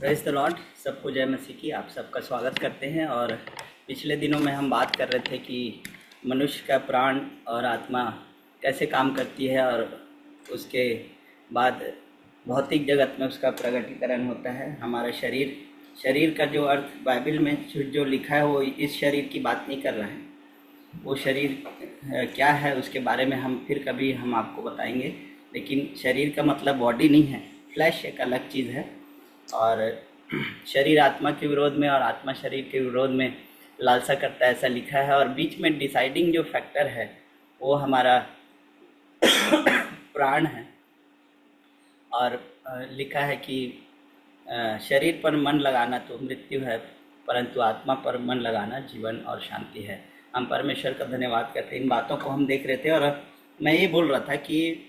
Praise the Lord. सबको जय मसीह की। आप सबका स्वागत करते हैं। और पिछले दिनों में हम बात कर रहे थे कि मनुष्य का प्राण और आत्मा कैसे काम करती है और उसके बाद भौतिक जगत में उसका प्रकटीकरण होता है। हमारा शरीर का जो अर्थ बाइबल में जो लिखा है वो इस शरीर की बात नहीं कर रहा है। वो शरीर क्या है उसके बारे में हम फिर कभी हम आपको बताएंगे। लेकिन शरीर का मतलब बॉडी नहीं है, फ्लैश एक अलग चीज़ है। और शरीर आत्मा के विरोध में और आत्मा शरीर के विरोध में लालसा करता है, ऐसा लिखा है। और बीच में डिसाइडिंग जो फैक्टर है वो हमारा प्राण है। और लिखा है कि शरीर पर मन लगाना तो मृत्यु है, परंतु आत्मा पर मन लगाना जीवन और शांति है। हम परमेश्वर का धन्यवाद करते हैं। इन बातों को हम देख रहे थे और मैं ये बोल रहा था कि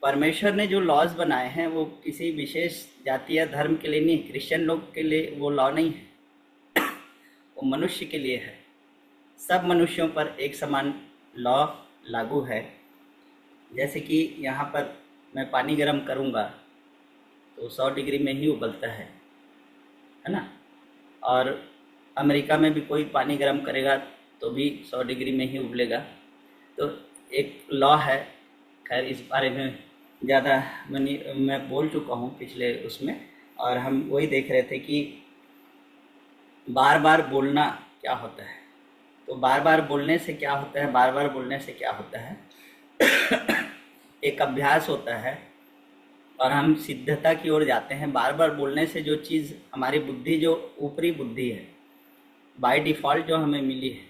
परमेश्वर ने जो लॉज बनाए हैं वो किसी विशेष जाति या धर्म के लिए नहीं, क्रिश्चियन लोग के लिए वो लॉ नहीं है, वो मनुष्य के लिए है। सब मनुष्यों पर एक समान लॉ लागू है। जैसे कि यहाँ पर मैं पानी गर्म करूँगा तो 100 डिग्री में ही उबलता है ना। और अमेरिका में भी कोई पानी गर्म करेगा तो भी 100 डिग्री में ही उबलेगा। तो एक लॉ है। खैर इस बारे में ज़्यादा मैं बोल चुका हूँ पिछले उसमें। और हम वही देख रहे थे कि बार बार बोलना क्या होता है। तो बार बार बोलने से क्या होता है, बार बार बोलने से क्या होता है एक अभ्यास होता है और हम सिद्धता की ओर जाते हैं। बार बार बोलने से जो चीज़ हमारी बुद्धि, जो ऊपरी बुद्धि है बाय डिफ़ॉल्ट जो हमें मिली है,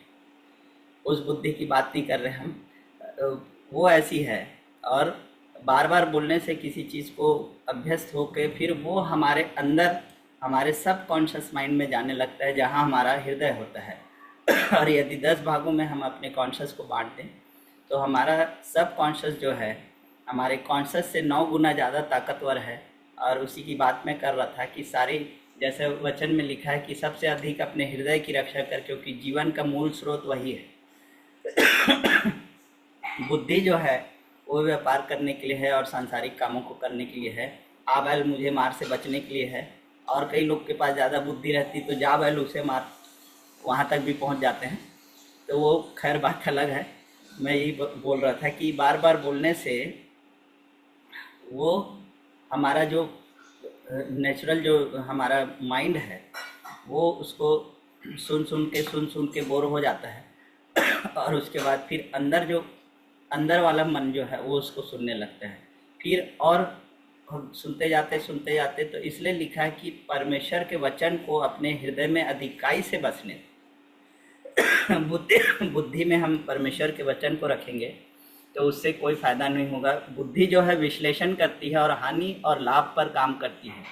उस बुद्धि की बात नहीं कर रहे हम, वो ऐसी है। और बार बार बोलने से किसी चीज़ को अभ्यस्त होकर फिर वो हमारे अंदर, हमारे सब कॉन्शियस माइंड में जाने लगता है, जहाँ हमारा हृदय होता है। और यदि 10 भागों में हम अपने कॉन्शियस को बांट दें तो हमारा सब कॉन्शियस जो है हमारे कॉन्शियस से 9 गुना ज़्यादा ताकतवर है। और उसी की बात मैं कर रहा था कि सारी, जैसे वचन में लिखा है कि सबसे अधिक अपने हृदय की रक्षा कर, क्योंकि जीवन का मूल स्रोत वही है। बुद्धि जो है वो व्यापार करने के लिए है और सांसारिक कामों को करने के लिए है। आ बैल मुझे मार से बचने के लिए है। और कई लोग के पास ज़्यादा बुद्धि रहती तो जा बैल उसे मार, वहाँ तक भी पहुँच जाते हैं। तो वो खैर बात अलग है। मैं यही बोल रहा था कि बार बार बोलने से वो हमारा जो नेचुरल जो हमारा माइंड है वो उसको सुन सुन के बोर हो जाता है। और उसके बाद फिर अंदर वाला मन जो है वो उसको सुनने लगता है। फिर और सुनते जाते तो इसलिए लिखा है कि परमेश्वर के वचन को अपने हृदय में अधिकाई से बसने बुद्धि में हम परमेश्वर के वचन को रखेंगे तो उससे कोई फ़ायदा नहीं होगा। बुद्धि जो है विश्लेषण करती है और हानि और लाभ पर काम करती है।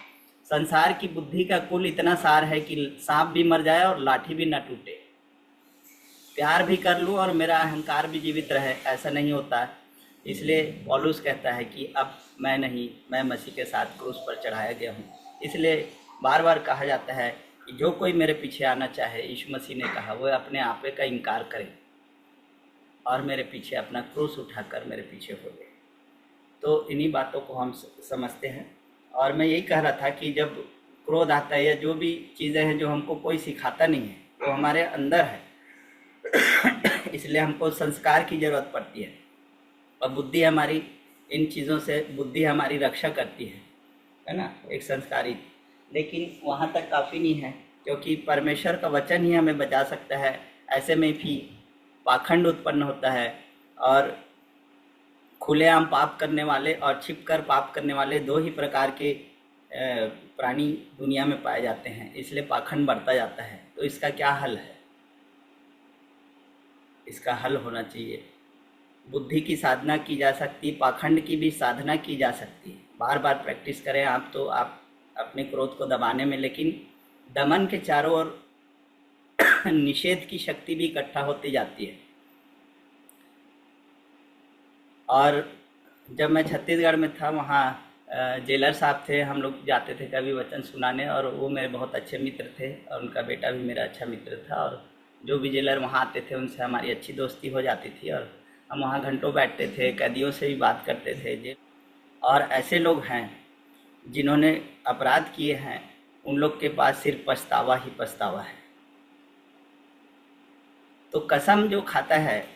संसार की बुद्धि का कुल इतना सार है कि सांप भी मर जाए और लाठी भी न टूटे, प्यार भी कर लूँ और मेरा अहंकार भी जीवित रहे, ऐसा नहीं होता है। इसलिए पौलुस कहता है कि अब मैं नहीं, मैं मसीह के साथ क्रूस पर चढ़ाया गया हूँ। इसलिए बार बार कहा जाता है कि जो कोई मेरे पीछे आना चाहे, यीशु मसीह ने कहा, वो अपने आपे का इनकार करे और मेरे पीछे अपना क्रूस उठाकर मेरे पीछे हो गए। तो इन्हीं बातों को हम समझते हैं। और मैं यही कह रहा था कि जब क्रोध आता है या जो भी चीज़ें हैं जो हमको कोई सिखाता नहीं है वो हमारे अंदर है, इसलिए हमको संस्कार की ज़रूरत पड़ती है। और बुद्धि हमारी इन चीज़ों से, बुद्धि हमारी रक्षा करती है ना, एक संस्कारित। लेकिन वहाँ तक काफ़ी नहीं है, क्योंकि परमेश्वर का वचन ही हमें बचा सकता है। ऐसे में भी पाखंड उत्पन्न होता है और खुलेआम पाप करने वाले और छिपकर पाप करने वाले दो ही प्रकार के प्राणी दुनिया में पाए जाते हैं। इसलिए पाखंड बढ़ता जाता है। तो इसका क्या हल है? इसका हल होना चाहिए। बुद्धि की साधना की जा सकती, पाखंड की भी साधना की जा सकती है। बार बार प्रैक्टिस करें आप तो आप अपने क्रोध को दबाने में, लेकिन दमन के चारों ओर निषेध की शक्ति भी इकट्ठा होती जाती है। और जब मैं छत्तीसगढ़ में था वहाँ जेलर साहब थे, हम लोग जाते थे कभी वचन सुनाने, और वो मेरे बहुत अच्छे मित्र थे और उनका बेटा भी मेरा अच्छा मित्र था। और जो भी जेलर वहाँ आते थे उनसे हमारी अच्छी दोस्ती हो जाती थी और हम वहाँ घंटों बैठते थे, कैदियों से भी बात करते थे। और ऐसे लोग हैं जिन्होंने अपराध किए हैं उन लोग के पास सिर्फ पछतावा ही पछतावा है। तो कसम जो खाता है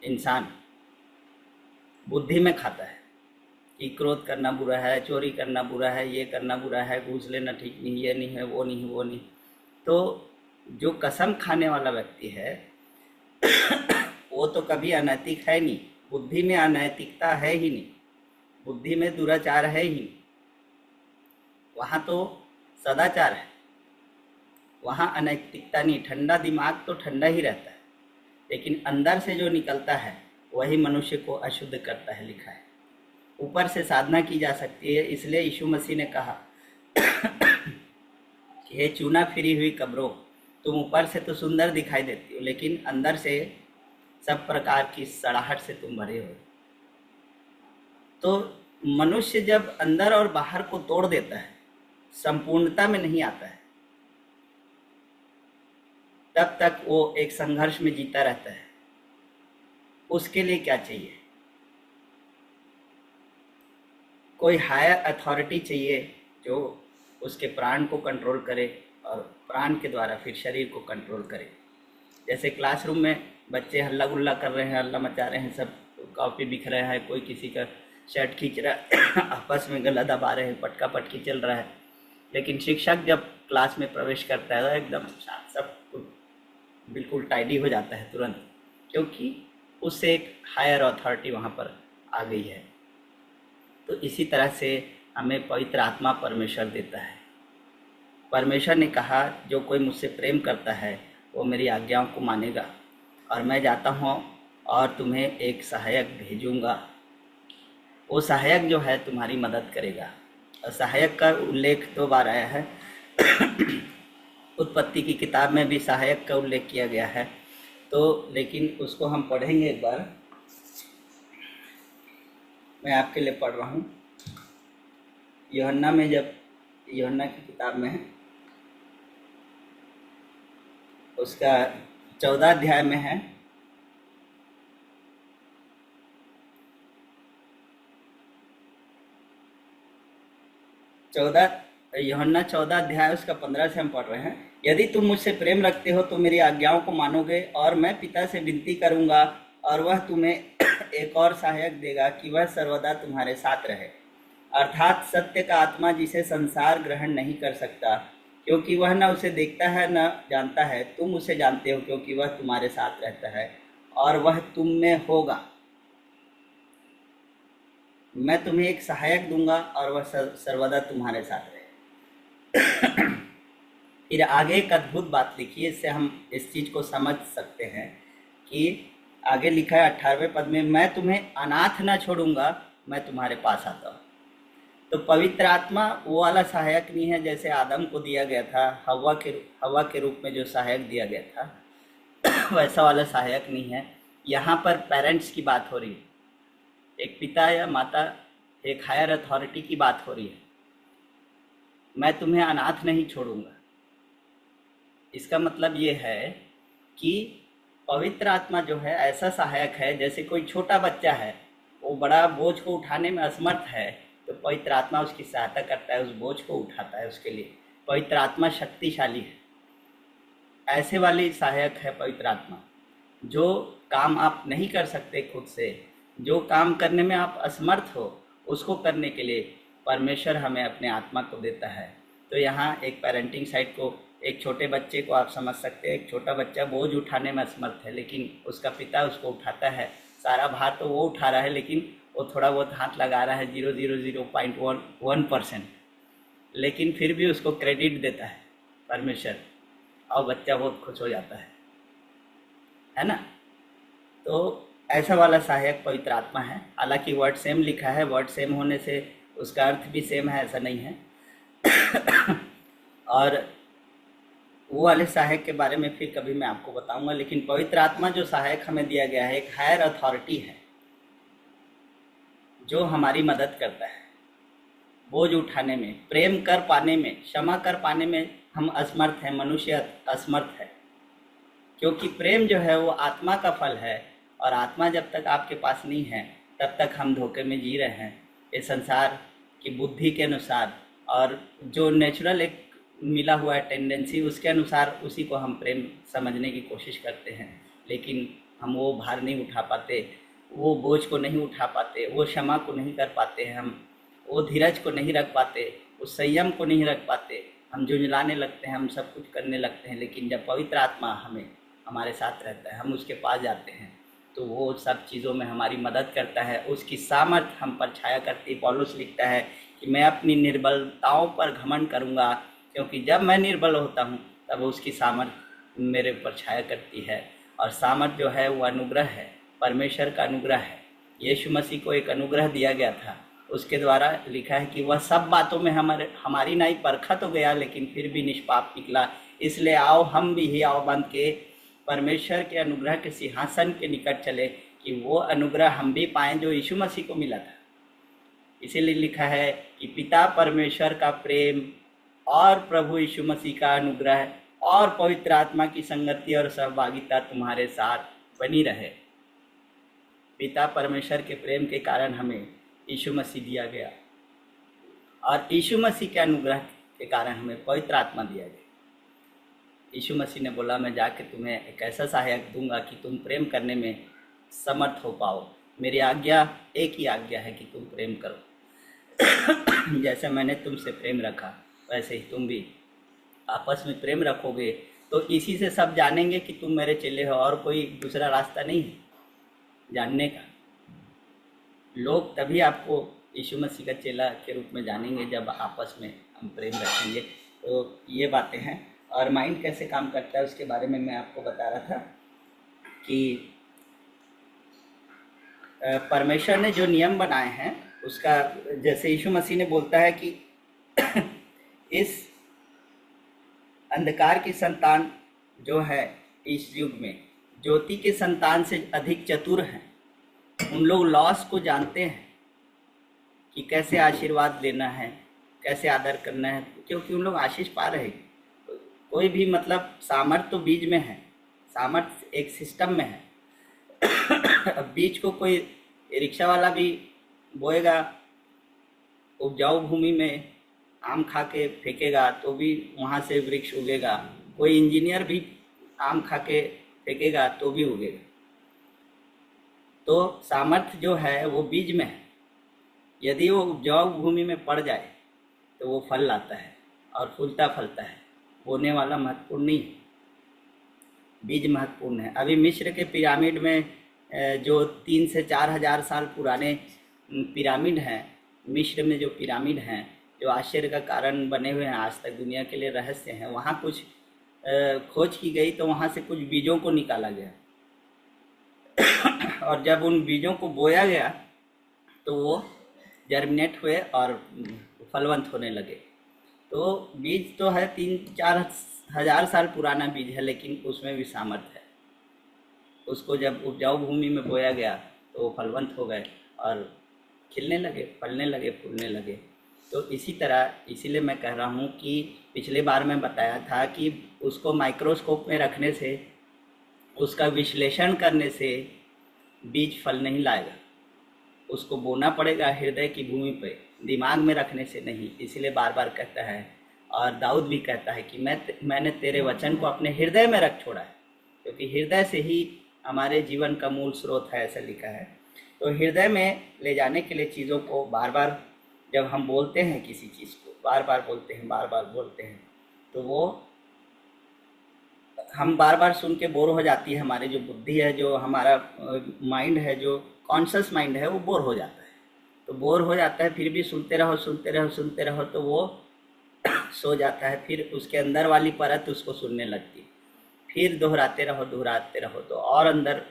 इंसान, बुद्धि में खाता है कि क्रोध करना बुरा है, चोरी करना बुरा है, ये करना बुरा है, घूस लेना ठीक नहीं, ये नहीं है, वो नहीं है, वो नहीं। तो जो कसम खाने वाला व्यक्ति है वो तो कभी अनैतिक है नहीं, बुद्धि में अनैतिकता है ही नहीं, बुद्धि में दुराचार है ही नहीं, वहाँ तो सदाचार है, वहाँ अनैतिकता नहीं। ठंडा दिमाग तो ठंडा ही रहता है, लेकिन अंदर से जो निकलता है वही मनुष्य को अशुद्ध करता है, लिखा है। ऊपर से साधना की जा सकती है, इसलिए यीशु मसीह ने कहा कि हे चूना फिरी हुई कब्रों, तुम ऊपर से तो सुंदर दिखाई देती हो, लेकिन अंदर से सब प्रकार की सड़ाहट से तुम भरे हो। तो मनुष्य जब अंदर और बाहर को तोड़ देता है, संपूर्णता में नहीं आता है, तब तक वो एक संघर्ष में जीता रहता है। उसके लिए क्या चाहिए? कोई हायर अथॉरिटी चाहिए जो उसके प्राण को कंट्रोल करे और प्राण के द्वारा फिर शरीर को कंट्रोल करे। जैसे क्लासरूम में बच्चे हल्ला गुल्ला कर रहे हैं, हल्ला मचा रहे हैं, सब कॉपी बिख रहा है, कोई किसी का शर्ट खींच रहा है, आपस में गला दबा रहे हैं, पटका पटकी चल रहा है। लेकिन शिक्षक जब क्लास में प्रवेश करता है तो एकदम शांत, सब कुछ बिल्कुल टाइडी हो जाता है तुरंत, क्योंकि उससे एक हायर अथॉरिटी वहाँ पर आ गई है। तो इसी तरह से हमें पवित्र आत्मा परमेश्वर देता है। परमेश्वर ने कहा जो कोई मुझसे प्रेम करता है वो मेरी आज्ञाओं को मानेगा, और मैं जाता हूँ और तुम्हें एक सहायक भेजूँगा। वो सहायक जो है तुम्हारी मदद करेगा। और सहायक का उल्लेख 2 बार आया है। उत्पत्ति की किताब में भी सहायक का उल्लेख किया गया है, तो लेकिन उसको हम पढ़ेंगे एक बार। मैं आपके लिए पढ़ रहा हूँ। यूहन्ना में, जब यूहन्ना की किताब में है, उसका 14 अध्याय में है, यूहन्ना 14 अध्याय उसका 15 से हम पढ़ रहे हैं। यदि तुम मुझसे प्रेम रखते हो तो मेरी आज्ञाओं को मानोगे, और मैं पिता से विनती करूंगा और वह तुम्हें एक और सहायक देगा कि वह सर्वदा तुम्हारे साथ रहे, अर्थात सत्य का आत्मा, जिसे संसार ग्रहण नहीं कर सकता, क्योंकि वह न उसे देखता है न जानता है। तुम उसे जानते हो क्योंकि वह तुम्हारे साथ रहता है और वह तुम में होगा। मैं तुम्हें एक सहायक दूंगा और वह सर्वदा तुम्हारे साथ रहे। फिर आगे एक अद्भुत बात लिखी है, इससे हम इस चीज़ को समझ सकते हैं कि आगे लिखा है 18वें पद में, मैं तुम्हें अनाथ न छोड़ूंगा, मैं तुम्हारे पास आता हूँ। तो पवित्र आत्मा वो वाला सहायक नहीं है जैसे आदम को दिया गया था, हवा के रूप में जो सहायक दिया गया था वैसा वाला सहायक नहीं है। यहाँ पर पेरेंट्स की बात हो रही है, एक पिता या माता, एक हायर अथॉरिटी की बात हो रही है। मैं तुम्हें अनाथ नहीं छोड़ूंगा। इसका मतलब ये है कि पवित्र आत्मा जो है ऐसा सहायक है, जैसे कोई छोटा बच्चा है, वो बड़ा बोझ को उठाने में असमर्थ है, तो पवित्र आत्मा उसकी सहायता करता है, उस बोझ को उठाता है उसके लिए। पवित्र आत्मा शक्तिशाली है, ऐसे वाली सहायक है पवित्र आत्मा। जो काम आप नहीं कर सकते खुद से, जो काम करने में आप असमर्थ हो, उसको करने के लिए परमेश्वर हमें अपने आत्मा को देता है। तो यहाँ एक पेरेंटिंग साइड को, एक छोटे बच्चे को आप समझ सकते हैं। एक छोटा बच्चा बोझ उठाने में असमर्थ है, लेकिन उसका पिता उसको उठाता है। सारा भार तो वो उठा रहा है, लेकिन वो थोड़ा बहुत हाथ लगा रहा है, 0.1%, लेकिन फिर भी उसको क्रेडिट देता है परमेश्वर, और बच्चा बहुत खुश हो जाता है ना। तो ऐसा वाला सहायक पवित्र आत्मा है। हालांकि वर्ड सेम लिखा है, वर्ड सेम होने से उसका अर्थ भी सेम है, ऐसा नहीं है। और वो वाले सहायक के बारे में फिर कभी मैं आपको बताऊंगा। लेकिन पवित्र आत्मा जो सहायक हमें दिया गया है, एक हायर अथॉरिटी है जो हमारी मदद करता है बोझ उठाने में, प्रेम कर पाने में, क्षमा कर पाने में हम असमर्थ हैं, मनुष्य असमर्थ है। क्योंकि प्रेम जो है वो आत्मा का फल है, और आत्मा जब तक आपके पास नहीं है तब तक हम धोखे में जी रहे हैं, इस संसार की बुद्धि के अनुसार। और जो नेचुरल एक मिला हुआ है टेंडेंसी, उसके अनुसार उसी को हम प्रेम समझने की कोशिश करते हैं, लेकिन हम वो भार नहीं उठा पाते, वो बोझ को नहीं उठा पाते, वो क्षमा को नहीं कर पाते हैं हम, वो धीरज को नहीं रख पाते, उस संयम को नहीं रख पाते। हम झुंझलाने लगते हैं, हम सब कुछ करने लगते हैं, लेकिन जब पवित्र आत्मा हमारे साथ रहता है, हम उसके पास जाते हैं, तो वो सब चीज़ों में हमारी मदद करता है, उसकी सामर्थ हम पर छाया करती है। पौलुस लिखता है कि मैं अपनी निर्बलताओं पर घमंड करूँगा, क्योंकि जब मैं निर्बल होता हूँ तब उसकी सामर्थ मेरे ऊपर छाया करती है। और सामर्थ जो है वो अनुग्रह है, परमेश्वर का अनुग्रह है। यीशु मसीह को एक अनुग्रह दिया गया था, उसके द्वारा लिखा है कि वह सब बातों में हमारी नाई परखा तो गया, लेकिन फिर भी निष्पाप निकला। इसलिए आओ हम भी ही आओ बंद के परमेश्वर के अनुग्रह के सिंहासन के निकट चले, कि वो अनुग्रह हम भी पाएं जो यीशु मसीह को मिला था। इसीलिए लिखा है कि पिता परमेश्वर का प्रेम और प्रभु यीशु मसीह का अनुग्रह और पवित्र आत्मा की संगति और सहभागिता तुम्हारे साथ बनी रहे। पिता परमेश्वर के प्रेम के कारण हमें यीशु मसीह दिया गया, और यीशु मसीह के अनुग्रह के कारण हमें पवित्र आत्मा दिया गया। यीशु मसीह ने बोला, मैं जाके तुम्हें एक ऐसा सहायक दूंगा कि तुम प्रेम करने में समर्थ हो पाओ। मेरी आज्ञा एक ही आज्ञा है कि तुम प्रेम करो। जैसे मैंने तुमसे प्रेम रखा वैसे ही तुम भी आपस में प्रेम रखोगे, तो इसी से सब जानेंगे कि तुम मेरे चेले हो, और कोई दूसरा रास्ता नहीं है जानने का। लोग तभी आपको यीशु मसीह का चेला के रूप में जानेंगे जब आपस में हम प्रेम रखेंगे। तो ये बातें हैं। और माइंड कैसे काम करता है उसके बारे में मैं आपको बता रहा था कि परमेश्वर ने जो नियम बनाए हैं उसका, जैसे यीशु मसीह ने बोलता है कि इस अंधकार की संतान जो है इस युग में ज्योति के संतान से अधिक चतुर हैं। उन लोग लॉस को जानते हैं कि कैसे आशीर्वाद लेना है, कैसे आदर करना है, क्योंकि उन लोग आशीष पा रहे हैं। कोई भी मतलब सामर्थ तो बीज में है, सामर्थ एक सिस्टम में है। अब बीज को कोई रिक्शा वाला भी बोएगा, उपजाऊ भूमि में आम खा के फेंकेगा तो भी वहाँ से वृक्ष उगेगा। कोई इंजीनियर भी आम खा के फेंकेगा तो भी उगेगा। तो सामर्थ्य जो है वो बीज में है। यदि वो उपजाऊ भूमि में पड़ जाए तो वो फल लाता है और फूलता फलता है। बोने वाला महत्वपूर्ण नहीं है, बीज महत्वपूर्ण है। अभी मिस्र के पिरामिड में जो 3 से 4 हज़ार साल पुराने पिरामिड हैं, मिस्र में जो पिरामिड हैं जो आश्चर्य का कारण बने हुए हैं, आज तक दुनिया के लिए रहस्य हैं, वहाँ कुछ खोज की गई तो वहाँ से कुछ बीजों को निकाला गया। और जब उन बीजों को बोया गया तो वो जर्मिनेट हुए और फलवंत होने लगे। तो बीज तो है 3-4 हज़ार साल पुराना बीज है, लेकिन उसमें भी सामर्थ्य है। उसको जब उपजाऊ भूमि में बोया गया तो वो फलवंत हो गए और खिलने लगे, फलने लगे, फूलने लगे। तो इसी तरह, इसीलिए मैं कह रहा हूँ कि पिछले बार मैं बताया था कि उसको माइक्रोस्कोप में रखने से, उसका विश्लेषण करने से बीज फल नहीं लाएगा। उसको बोना पड़ेगा हृदय की भूमि पे, दिमाग में रखने से नहीं। इसलिए बार बार कहता है, और दाऊद भी कहता है कि मैंने तेरे वचन को अपने हृदय में रख छोड़ा है, क्योंकि हृदय से ही हमारे जीवन का मूल स्रोत है, ऐसा लिखा है। तो हृदय में ले जाने के लिए चीज़ों को बार बार, जब हम बोलते हैं किसी चीज़ को बार बार बोलते हैं, बार बार बोलते हैं, तो वो हम बार बार सुन के बोर हो जाती है। हमारी जो बुद्धि है, जो हमारा माइंड है, जो कॉन्शियस माइंड है, वो बोर हो जाता है। तो बोर हो जाता है, फिर भी सुनते रहो सुनते रहो सुनते रहो, तो वो सो जाता है। फिर उसके अंदर वाली परत उसको सुनने लगती है। फिर दोहराते रहो तो और अंदर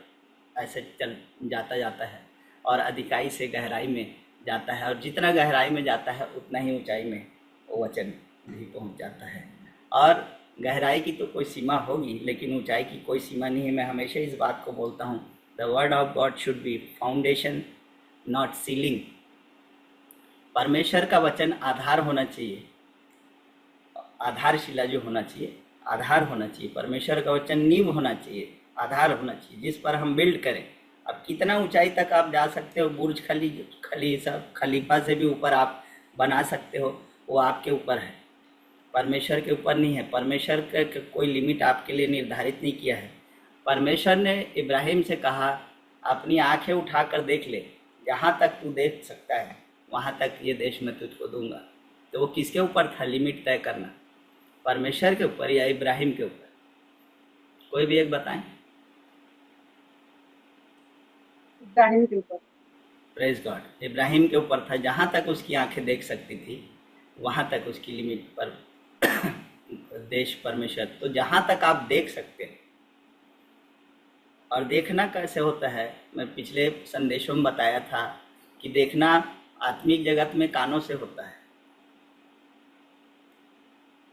ऐसे चल जाता है और अधिकाई से गहराई में जाता है। और जितना गहराई में जाता है उतना ही ऊंचाई में वो वचन भी पहुंच जाता है। और गहराई की तो कोई सीमा होगी, लेकिन ऊंचाई की कोई सीमा नहीं है। मैं हमेशा इस बात को बोलता हूँ, the word of God should be foundation not ceiling. परमेश्वर का वचन आधार होना चाहिए, आधारशिला जो होना चाहिए, आधार होना चाहिए। परमेश्वर का वचन नींव होना चाहिए, आधार होना चाहिए, जिस पर हम बिल्ड करें। अब कितना ऊंचाई तक आप जा सकते हो, बुर्ज खलीफा से भी ऊपर आप बना सकते हो, वो आपके ऊपर है। परमेश्वर के ऊपर नहीं है। परमेश्वर का कोई लिमिट आपके लिए निर्धारित नहीं किया है। परमेश्वर ने इब्राहिम से कहा, अपनी आंखें उठाकर देख ले, जहाँ तक तू देख सकता है वहाँ तक ये देश मैं तुझको दूंगा। तो वो किसके ऊपर था लिमिट तय करना, परमेश्वर के ऊपर या इब्राहिम के ऊपर? कोई भी एक बताएं। इब्राहिम के ऊपर। प्रेज गॉड, इब्राहिम के ऊपर था। जहाँ तक उसकी आंखें देख सकती थी वहाँ तक उसकी लिमिट पर देश परमेश्वर। तो जहाँ तक आप देख सकते हैं, और देखना कैसे होता है, मैं पिछले संदेशों में बताया था कि देखना आत्मिक जगत में कानों से होता है।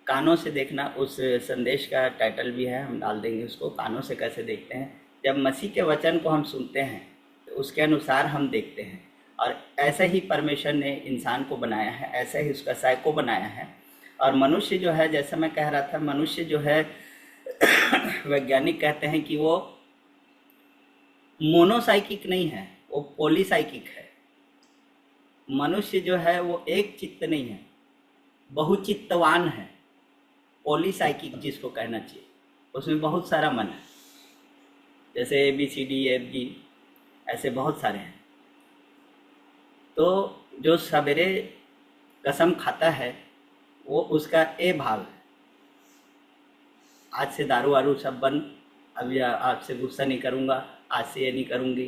कानों से देखना, उस संदेश का टाइटल भी है, हम डाल देंगे उसको, कानों से कैसे देखते हैं। जब मसीह के वचन को हम सुनते हैं तो उसके अनुसार हम देखते हैं। और ऐसे ही परमेश्वर ने इंसान को बनाया है, ऐसा ही उसका साइको बनाया है। और मनुष्य जो है, जैसा मैं कह रहा था, मनुष्य जो है वैज्ञानिक कहते हैं कि वो मोनोसाइकिक नहीं है, वो पॉलीसाइकिक है। मनुष्य जो है वो एक चित्त नहीं है, बहुचित्तवान है। पॉलीसाइकिक जिसको कहना चाहिए, उसमें बहुत सारा मन है। जैसे ABCD, ऐसे बहुत सारे हैं। तो जो सवेरे कसम खाता है वो उसका ए भाव है, आज से दारू वारू सब बंद, अब आज से गुस्सा नहीं करूँगा, आज से ये नहीं करूँगी।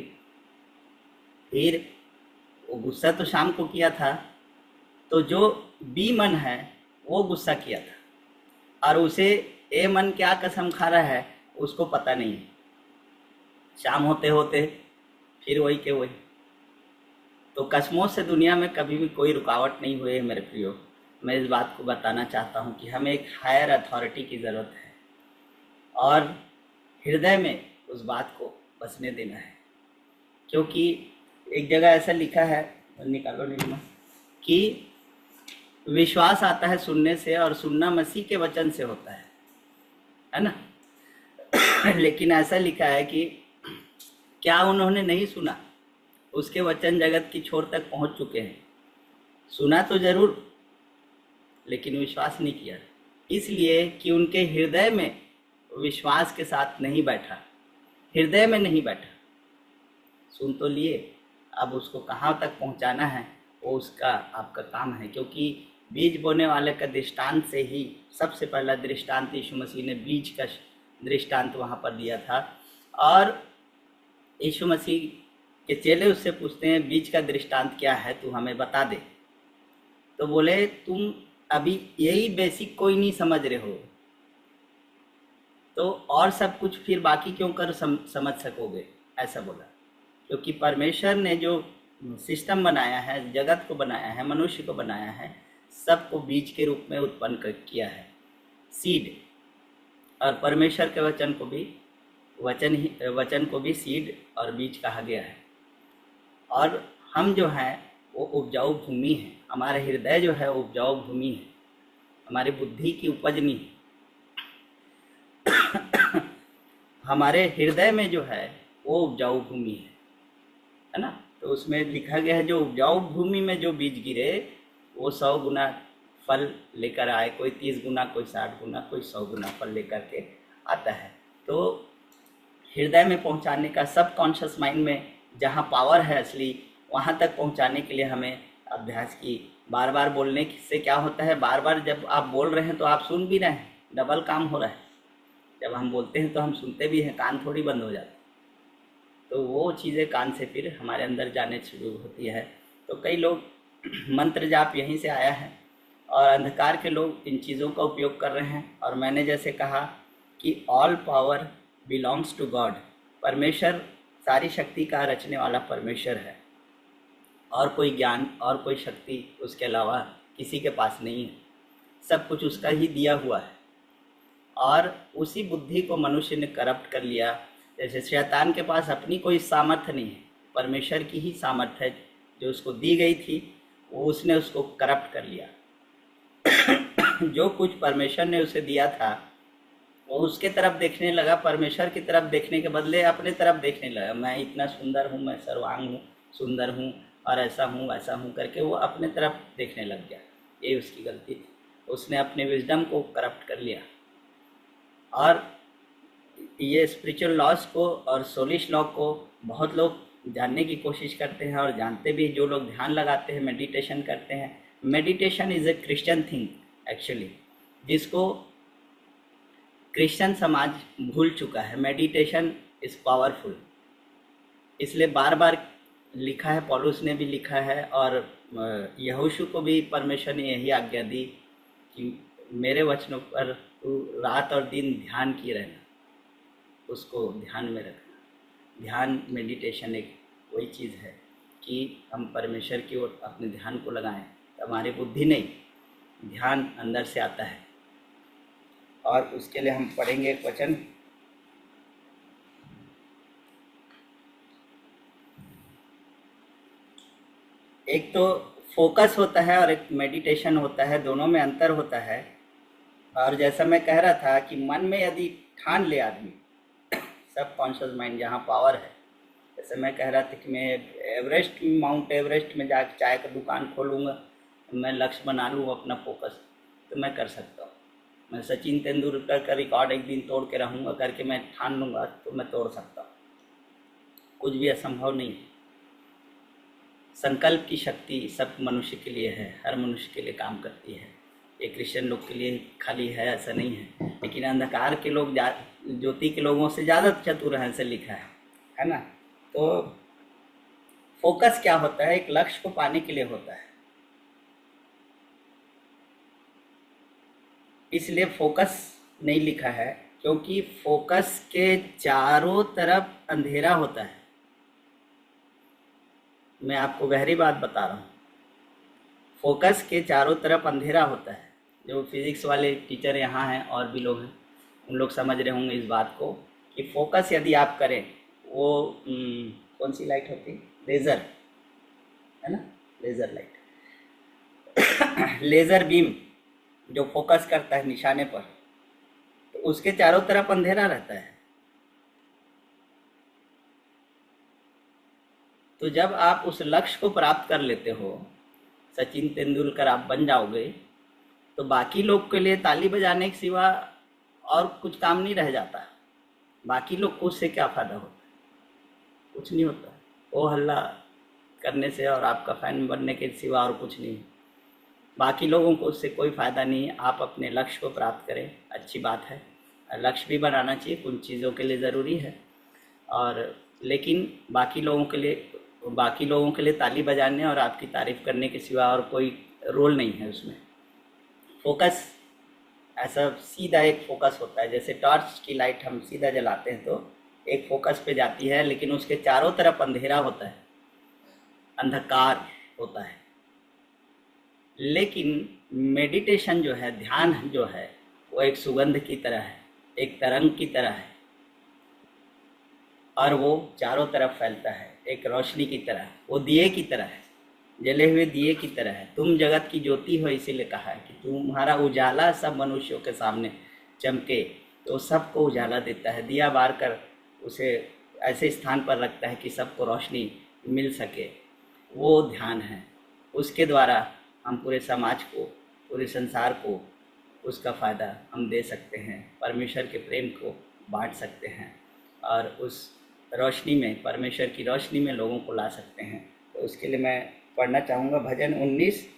फिर वो गुस्सा तो शाम को किया था, तो जो बी मन है वो गुस्सा किया था, और उसे ए मन क्या कसम खा रहा है उसको पता नहीं है। शाम होते होते फिर वही के वही। तो कसमों से दुनिया में कभी भी कोई रुकावट नहीं हुई है मेरे प्रियो। मैं इस बात को बताना चाहता हूँ कि हमें एक हायर अथॉरिटी की ज़रूरत है, और हृदय में उस बात को बसने देना है। क्योंकि एक जगह ऐसा लिखा है, निकालो नीलिमा, कि विश्वास आता है सुनने से, और सुनना मसीह के वचन से होता है ना। लेकिन ऐसा लिखा है कि क्या उन्होंने नहीं सुना, उसके वचन जगत की छोर तक पहुंच चुके हैं। सुना तो जरूर, लेकिन विश्वास नहीं किया, इसलिए कि उनके हृदय में विश्वास के साथ नहीं बैठा, हृदय में नहीं बैठा। सुन तो लिए, अब उसको कहाँ तक पहुँचाना है वो उसका आपका काम है। क्योंकि बीज बोने वाले का दृष्टांत से ही, सबसे पहला दृष्टांत यीशु मसीह ने बीज का दृष्टांत वहाँ पर दिया था। और यीशु मसीह के चेले उससे पूछते हैं, बीज का दृष्टांत क्या है, तू हमें बता दे। तो बोले, तुम अभी यही बेसिक कोई नहीं समझ रहे हो, तो और सब कुछ फिर बाकी क्यों कर समझ सकोगे, ऐसा बोला। क्योंकि परमेश्वर ने जो सिस्टम बनाया है, जगत को बनाया है, मनुष्य को बनाया है, सबको बीज के रूप में उत्पन्न किया है, सीड। और परमेश्वर के वचन को भी वचन को भी सीड और बीज कहा गया है। और हम जो हैं वो उपजाऊ भूमि है, हमारा हृदय जो है उपजाऊ भूमि है, हमारी बुद्धि की उपज नहीं है। हमारे हृदय में जो है वो उपजाऊ भूमि है ना। तो उसमें लिखा गया है, जो उपजाऊ भूमि में जो बीज गिरे वो 100 गुना फल लेकर आए, कोई 30 गुना, कोई 60 गुना, कोई 100 गुना फल लेकर के आता है। तो हृदय में पहुंचाने का, सब कॉन्शियस माइंड में जहां पावर है असली, वहां तक पहुंचाने के लिए हमें अभ्यास की। बार बार बोलने से क्या होता है, बार बार जब आप बोल रहे हैं तो आप सुन भी रहे हैं, डबल काम हो रहा है। जब हम बोलते हैं तो हम सुनते भी हैं, कान थोड़ी बंद हो जाते, तो वो चीज़ें कान से फिर हमारे अंदर जाने शुरू होती है। तो कई लोग मंत्र जाप यहीं से आया है, और अंधकार के लोग इन चीज़ों का उपयोग कर रहे हैं। और मैंने जैसे कहा कि all power belongs to God, परमेश्वर, सारी शक्ति का रचने वाला परमेश्वर है, और कोई ज्ञान और कोई शक्ति उसके अलावा किसी के पास नहीं है, सब कुछ उसका ही दिया हुआ है। और उसी बुद्धि को मनुष्य ने करप्ट कर लिया। जैसे शैतान के पास अपनी कोई सामर्थ्य नहीं है, परमेश्वर की ही सामर्थ्य है जो उसको दी गई थी, वो उसने उसको करप्ट कर लिया। जो कुछ परमेश्वर ने उसे दिया था वो उसके तरफ देखने लगा, परमेश्वर की तरफ देखने के बदले अपने तरफ देखने लगा। मैं इतना सुंदर हूँ, मैं सर्वांग हूँ, सुंदर हूँ, और ऐसा हूँ वैसा हूँ करके वो अपने तरफ देखने लग गया। ये उसकी गलती थी। उसने अपने विजडम को करप्ट कर लिया। और ये स्पिरिचुअल लॉस को और सोलिश लॉ को बहुत लोग जानने की कोशिश करते हैं और जानते भी। जो लोग ध्यान लगाते हैं, मेडिटेशन करते हैं, meditation is a Christian thing actually, जिसको क्रिश्चियन समाज भूल चुका है। मेडिटेशन इज़ पावरफुल, इसलिए बार बार लिखा है, पौलुस ने भी लिखा है और यहोशू को भी परमेश्वर ने यही आज्ञा दी कि मेरे वचनों पर तू रात और दिन ध्यान किए रहना, उसको ध्यान में रखना। ध्यान, मेडिटेशन एक वही चीज़ है कि हम परमेश्वर की ओर अपने ध्यान को लगाएं। तो हमारी बुद्धि नहीं, ध्यान अंदर से आता है। और उसके लिए हम पढ़ेंगे एक वचन, एक तो फोकस होता है और एक मेडिटेशन होता है, दोनों में अंतर होता है। और जैसा मैं कह रहा था कि मन में यदि ठान ले आदमी, सब कॉन्शियस माइंड जहाँ पावर है, जैसे मैं कह रहा था कि मैं माउंट एवरेस्ट में जाकर चाय का दुकान खोलूँगा, मैं लक्ष्य बना लूँ अपना फोकस, तो मैं कर सकता हूँ। मैं सचिन तेंदुलकर का रिकॉर्ड एक दिन तोड़ के रहूँगा करके मैं ठान लूँगा तो मैं तोड़ सकता हूँ। कुछ भी असंभव नहीं है। संकल्प की शक्ति सब मनुष्य के लिए है, हर मनुष्य के लिए काम करती है। ये क्रिश्चियन लोग के लिए खाली है ऐसा नहीं है, लेकिन अंधकार के लोग ज्योति के लोगों से ज़्यादा चतुर हैं, ऐसे लिखा है ना। तो फोकस क्या होता है? एक लक्ष्य को पाने के लिए होता है। इसलिए फोकस नहीं लिखा है क्योंकि फोकस के चारों तरफ अंधेरा होता है। मैं आपको गहरी बात बता रहा हूँ, फोकस के चारों तरफ अंधेरा होता है। जो फिजिक्स वाले टीचर यहाँ हैं और भी लोग हैं, उन लोग समझ रहे होंगे इस बात को कि फोकस यदि आप करें, वो कौन सी लाइट होती है? लेज़र, है ना, लेज़र लाइट, लेज़र बीम जो फोकस करता है निशाने पर, तो उसके चारों तरफ अंधेरा रहता है। तो जब आप उस लक्ष्य को प्राप्त कर लेते हो, सचिन तेंदुलकर आप बन जाओगे, तो बाकी लोग के लिए ताली बजाने के सिवा और कुछ काम नहीं रह जाता। बाकी लोग को उससे क्या फ़ायदा होता है? कुछ नहीं होता। वो हल्ला करने से और आपका फैन बनने के सिवा और कुछ नहीं। बाकी लोगों को उससे कोई फ़ायदा नहीं है। आप अपने लक्ष्य को प्राप्त करें, अच्छी बात है, लक्ष्य भी बनाना चाहिए, कुछ चीज़ों के लिए ज़रूरी है। और लेकिन बाकी लोगों के लिए ताली बजाने और आपकी तारीफ़ करने के सिवा और कोई रोल नहीं है उसमें। फोकस ऐसा सीधा एक फोकस होता है, जैसे टॉर्च की लाइट हम सीधा जलाते हैं तो एक फोकस पे जाती है, लेकिन उसके चारों तरफ अंधेरा होता है, अंधकार होता है। लेकिन मेडिटेशन जो है, ध्यान जो है, वो एक सुगंध की तरह है, एक तरंग की तरह है, और वो चारों तरफ फैलता है, एक रोशनी की तरह, वो दिए की तरह है, जले हुए दिए की तरह है। तुम जगत की ज्योति हो, इसीलिए कहा है कि तुम्हारा उजाला सब मनुष्यों के सामने चमके, तो सबको उजाला देता है। दिया बार कर उसे ऐसे स्थान पर रखता है कि सबको रोशनी मिल सके। वो ध्यान है, उसके द्वारा हम पूरे समाज को, पूरे संसार को उसका फ़ायदा हम दे सकते हैं, परमेश्वर के प्रेम को बांट सकते हैं और उस रोशनी में, परमेश्वर की रोशनी में लोगों को ला सकते हैं। तो उसके लिए मैं पढ़ना चाहूँगा भजन 19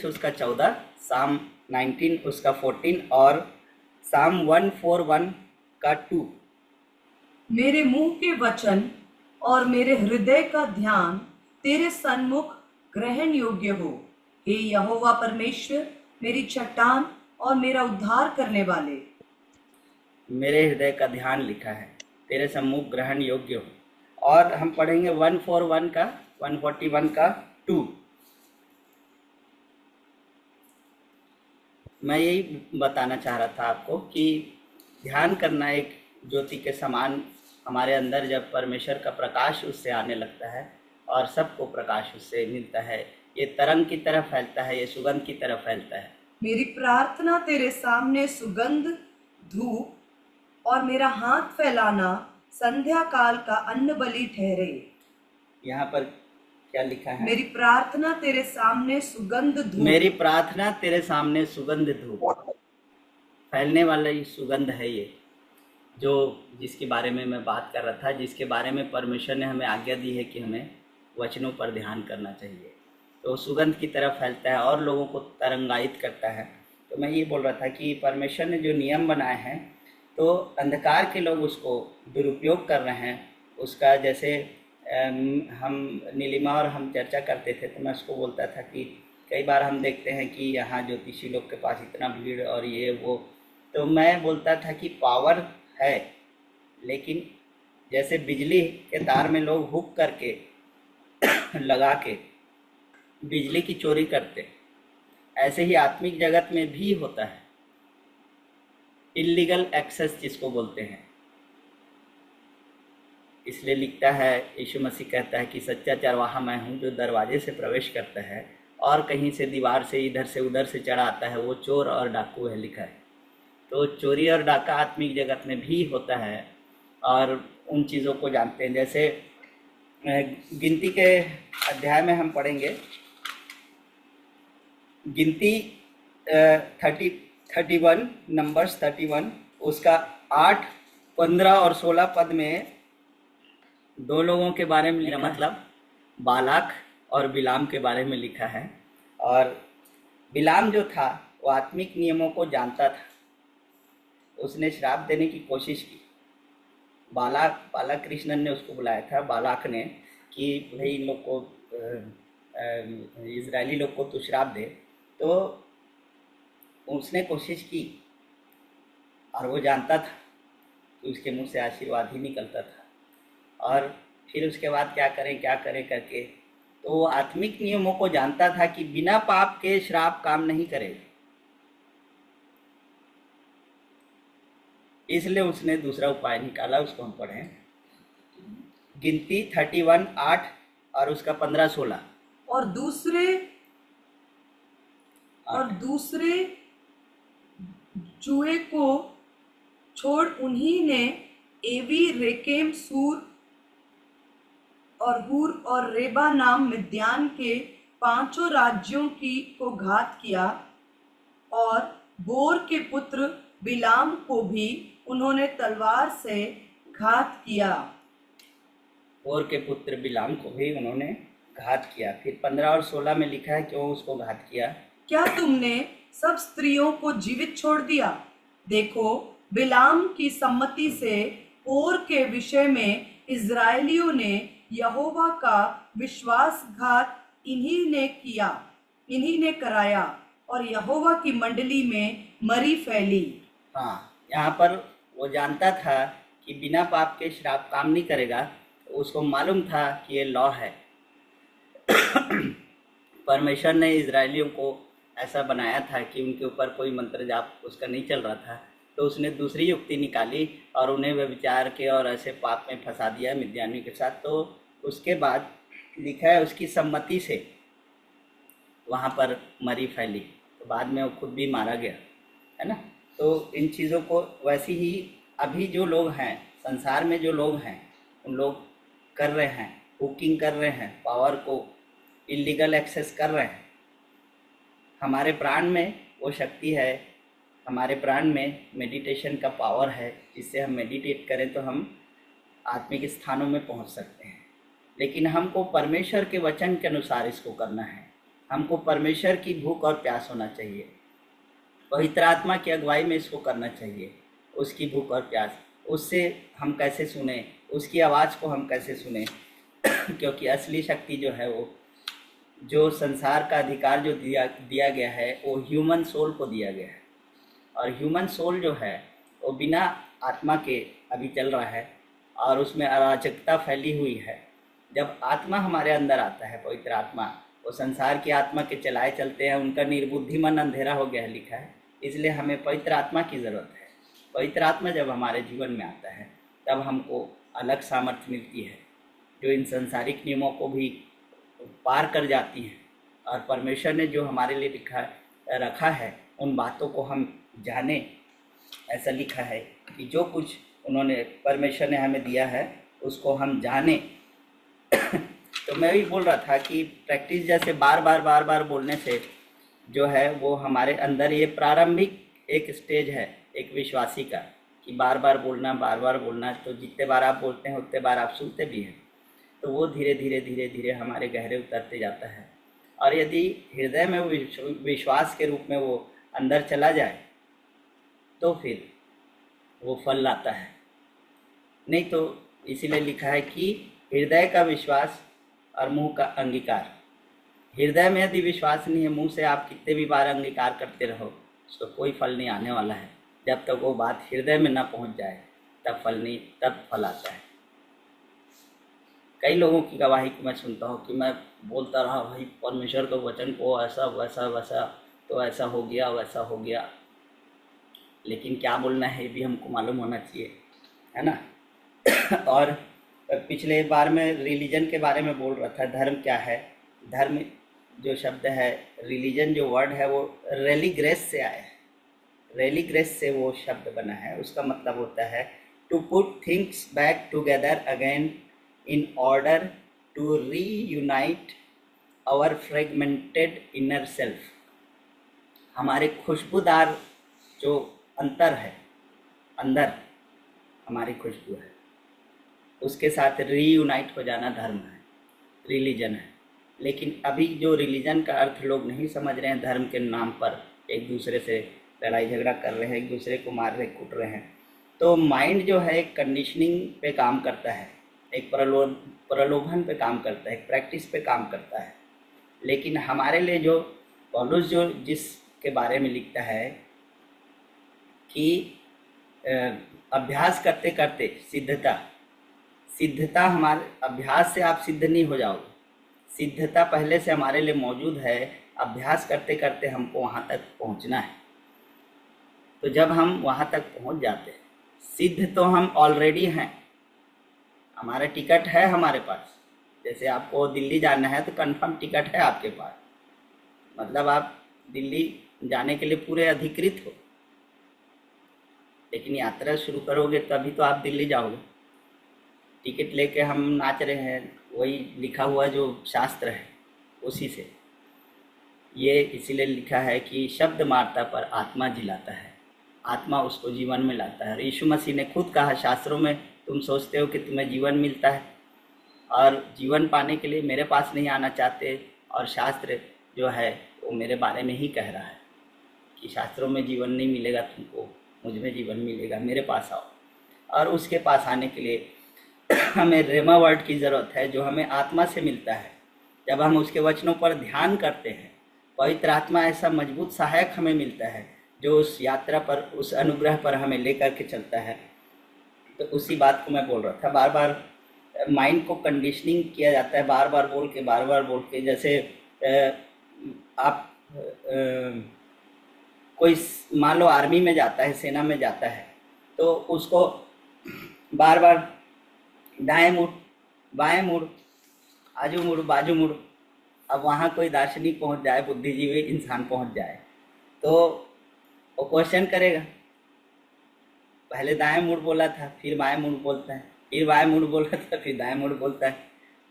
उसका 14, साम 19 उसका 14 और साम 141 का 2। मेरे मुंह के वचन और मेरे हृदय का ध्यान तेरे सन्मुख ग्रहण योग्य हो, हे यहोवा परमेश्वर, मेरी चट्टान और मेरा उद्धार करने वाले। मेरे हृदय का ध्यान लिखा है, तेरे सम्मुख ग्रहण योग्य हो। और हम पढ़ेंगे 141 का 2। मैं यही बताना चाह रहा था आपको कि ध्यान करना एक ज्योति के समान हमारे अंदर, जब परमेश्वर का प्रकाश उससे आने लगता है और सबको प्रकाश उससे मिलता है, ये तरंग की तरह फैलता है, ये सुगंध की तरह फैलता है। मेरी प्रार्थना तेरे सामने सुगंध धूप और मेरा हाथ फैलाना संध्या काल का अन्न बलि ठहरे। यहाँ पर क्या लिखा है? मेरी प्रार्थना तेरे सामने सुगंध धूप। मेरी प्रार्थना तेरे सामने सुगंध धूप, फैलने वाला ये सुगंध है, ये जो जिसके बारे में मैं बात कर रहा था, जिसके बारे में परमेश्वर ने हमें आज्ञा दी है कि हमें वचनों पर ध्यान करना चाहिए। तो सुगंध की तरह फैलता है और लोगों को तरंगायित करता है। तो मैं ये बोल रहा था कि परमेश्वर ने जो नियम बनाए हैं, तो अंधकार के लोग उसको दुरुपयोग कर रहे हैं उसका। जैसे हम नीलिमा और हम चर्चा करते थे, तो मैं उसको बोलता था कि कई बार हम देखते हैं कि यहाँ ज्योतिषी लोग के पास इतना भीड़ और ये वो, तो मैं बोलता था कि पावर है, लेकिन जैसे बिजली के तार में लोग हुक करके लगा के बिजली की चोरी करते, ऐसे ही आत्मिक जगत में भी होता है इल्लीगल एक्सेस जिसको बोलते हैं। इसलिए लिखता है, यीशु मसीह कहता है कि सच्चा चरवाहा मैं हूँ, जो दरवाजे से प्रवेश करता है और कहीं से दीवार से इधर से उधर से चढ़ा आता है, वो चोर और डाकू है, लिखा है। तो चोरी और डाका आत्मिक जगत में भी होता है और उन चीज़ों को जानते हैं। जैसे गिनती के अध्याय में हम पढ़ेंगे, गिनती 31 नंबर्स 31 उसका 8, 15 और 16 पद में दो लोगों के बारे में लिखा, मतलब बालाक और बिलाम के बारे में लिखा है। और बिलाम जो था वो आत्मिक नियमों को जानता था, उसने श्राप देने की कोशिश की। बालाक कृष्णन ने उसको बुलाया था, बालाक ने, कि भाई इन लोग को इजरायली लोग को तो श्राप दे। तो उसने कोशिश की और वो जानता था कि उसके मुंह से आशीर्वाद ही निकलता था। और फिर उसके बाद क्या करें करके, तो वो आत्मिक नियमों को जानता था कि बिना पाप के श्राप काम नहीं करेगा, इसलिए उसने दूसरा उपाय निकाला। उसको हम पढ़ें, गिनती 31 8 और उसका 15 16। और दूसरे जुए को छोड़ उन्हीं ने एवी, रेकेम, सूर और हूर और रेबा नाम मिद्यान के 5 राज्यों को घात किया, और बोर के पुत्र बिलाम को भी उन्होंने तलवार से घात किया। बोर के पुत्र बिलाम को भी उन्होंने घात किया। फिर 15 और 16 में लिखा है क्यों उसको घात किया। क्या तुमने सब स्त्रियों को जीवित छोड़ दिया? देखो, बिलाम की सम्मति से पोर के विषय में इजरायलियों ने यहोवा का विश्वासघात इन्हीं ने कराया, और यहोवा की मंडली में मरी फैली। हाँ, यहाँ पर वो जानता था कि बिना पाप के श्राप काम नहीं करेगा। उसको मालूम था कि ये लॉ है। परमेश्वर ने इजरायलियों को ऐसा बनाया था कि उनके ऊपर कोई मंत्र जाप उसका नहीं चल रहा था, तो उसने दूसरी युक्ति निकाली और उन्हें व्यभिचार के और ऐसे पाप में फंसा दिया मिद्यानियों के साथ। तो उसके बाद लिखा है उसकी सम्मति से वहाँ पर मरी फैली, तो बाद में वो खुद भी मारा गया, है ना। तो इन चीज़ों को वैसे ही अभी जो लोग हैं संसार में, जो लोग हैं उन लोग कर रहे हैं, हुकिंग कर रहे हैं, पावर को इलीगल एक्सेस कर रहे हैं। हमारे प्राण में वो शक्ति है, हमारे प्राण में मेडिटेशन का पावर है, जिससे हम मेडिटेट करें तो हम आत्मिक स्थानों में पहुंच सकते हैं। लेकिन हमको परमेश्वर के वचन के अनुसार इसको करना है। हमको परमेश्वर की भूख और प्यास होना चाहिए, पवित्र आत्मा की अगुवाई में इसको करना चाहिए। उसकी भूख और प्यास, उससे हम कैसे सुने, उसकी आवाज़ को हम कैसे सुने। क्योंकि असली शक्ति जो है, वो जो संसार का अधिकार जो दिया गया है, वो ह्यूमन सोल को दिया गया है। और ह्यूमन सोल जो है वो बिना आत्मा के अभी चल रहा है और उसमें अराजकता फैली हुई है। जब आत्मा हमारे अंदर आता है, पवित्र आत्मा, वो संसार की आत्मा के चलाए चलते हैं, उनका निर्बुद्धि मन अंधेरा हो गया है, लिखा है। इसलिए हमें पवित्र आत्मा की ज़रूरत है। पवित्र आत्मा जब हमारे जीवन में आता है तब हमको अलग सामर्थ्य मिलती है, जो इन संसारिक नियमों को भी पार कर जाती है। और परमेश्वर ने जो हमारे लिए रखा है उन बातों को हम जाने। ऐसा लिखा है कि जो कुछ उन्होंने, परमेश्वर ने हमें दिया है, उसको हम जाने। तो मैं भी बोल रहा था कि प्रैक्टिस जैसे बार बार बोलने से जो है वो हमारे अंदर ये प्रारंभिक एक स्टेज है एक विश्वासी का, कि बार बार बोलना, तो जितने बार आप बोलते हैं उतने बार आप सुनते भी हैं, तो वो धीरे धीरे हमारे गहरे उतरते जाता है। और यदि हृदय में वो विश्वास के रूप में वो अंदर चला जाए तो फिर वो फल लाता है। नहीं तो इसीलिए लिखा है कि हृदय का विश्वास और मुंह का अंगीकार। हृदय में यदि विश्वास नहीं है, मुंह से आप कितने भी बार अंगीकार करते रहो, उसको कोई फल नहीं आने वाला है। जब तक वो बात हृदय में ना पहुंच जाए तब फल आता है। कई लोगों की गवाही को मैं सुनता हूँ कि मैं बोलता रहा भाई परमेश्वर के वचन को ऐसा वैसा तो ऐसा हो गया वैसा हो गया, लेकिन क्या बोलना है ये भी हमको मालूम होना चाहिए, है ना। और पिछले बार मैं रिलीजन के बारे में बोल रहा था, धर्म क्या है। धर्म जो शब्द है, रिलीजन जो वर्ड है वो रेलीग्रेस से आया है। रेलीग्रेस से वो शब्द बना है। उसका मतलब होता है to put things back together again in order to reunite our fragmented inner self. हमारे खुशबूदार जो अंतर है, अंदर हमारी खुशबू है, उसके साथ रीयूनाइट हो जाना धर्म है, रिलीजन है। लेकिन अभी जो रिलीजन का अर्थ लोग नहीं समझ रहे हैं, धर्म के नाम पर एक दूसरे से लड़ाई झगड़ा कर रहे हैं, एक दूसरे को मार रहे कूट रहे हैं। तो माइंड जो है एक कंडीशनिंग पे काम करता है, एक प्रलोभन पे काम करता है, एक प्रैक्टिस पे काम करता है। लेकिन हमारे लिए जो पौलुस जो जिसके बारे में लिखता है कि अभ्यास करते करते सिद्धता हमारे अभ्यास से आप सिद्ध नहीं हो जाओगे। सिद्धता पहले से हमारे लिए मौजूद है, अभ्यास करते करते हमको वहाँ तक पहुँचना है। तो जब हम वहाँ तक पहुँच जाते हैं, सिद्ध तो हम ऑलरेडी हैं, हमारा टिकट है हमारे पास। जैसे आपको दिल्ली जाना है तो कंफर्म टिकट है आपके पास, मतलब आप दिल्ली जाने के लिए पूरे अधिकृत हो। लेकिन यात्रा शुरू करोगे तभी तो आप दिल्ली जाओगे। टिकट लेके हम नाच रहे हैं, वही लिखा हुआ जो शास्त्र है उसी से। ये इसीलिए लिखा है कि शब्द मारता पर आत्मा जिलाता है, आत्मा उसको जीवन में लाता है। यीशु मसीह ने खुद कहा शास्त्रों में, तुम सोचते हो कि तुम्हें जीवन मिलता है और जीवन पाने के लिए मेरे पास नहीं आना चाहते, और शास्त्र जो है वो मेरे बारे में ही कह रहा है कि शास्त्रों में जीवन नहीं मिलेगा तुमको, मुझ में जीवन मिलेगा, मेरे पास आओ। और उसके पास आने के लिए हमें रेमा वर्ड की ज़रूरत है, जो हमें आत्मा से मिलता है। जब हम उसके वचनों पर ध्यान करते हैं, पवित्र आत्मा ऐसा मजबूत सहायक हमें मिलता है जो उस यात्रा पर, उस अनुग्रह पर हमें लेकर के चलता है। तो उसी बात को मैं बोल रहा था, बार बार माइंड को कंडीशनिंग किया जाता है, बार बार बोल के। जैसे आप कोई मान लो आर्मी में जाता है, सेना में जाता है, तो उसको बार बार दाएं मुड़, बाएं मुड़, आजू मुड़, बाजू मुड़। अब वहाँ कोई दार्शनिक पहुँच जाए, बुद्धिजीवी इंसान पहुँच जाए, तो वो क्वेश्चन करेगा, पहले दाएं मुड़ बोला था, फिर बाएं मुड़ बोलता है, फिर बाएं मुड़ बोला था, फिर दाएं मुड़ बोलता है।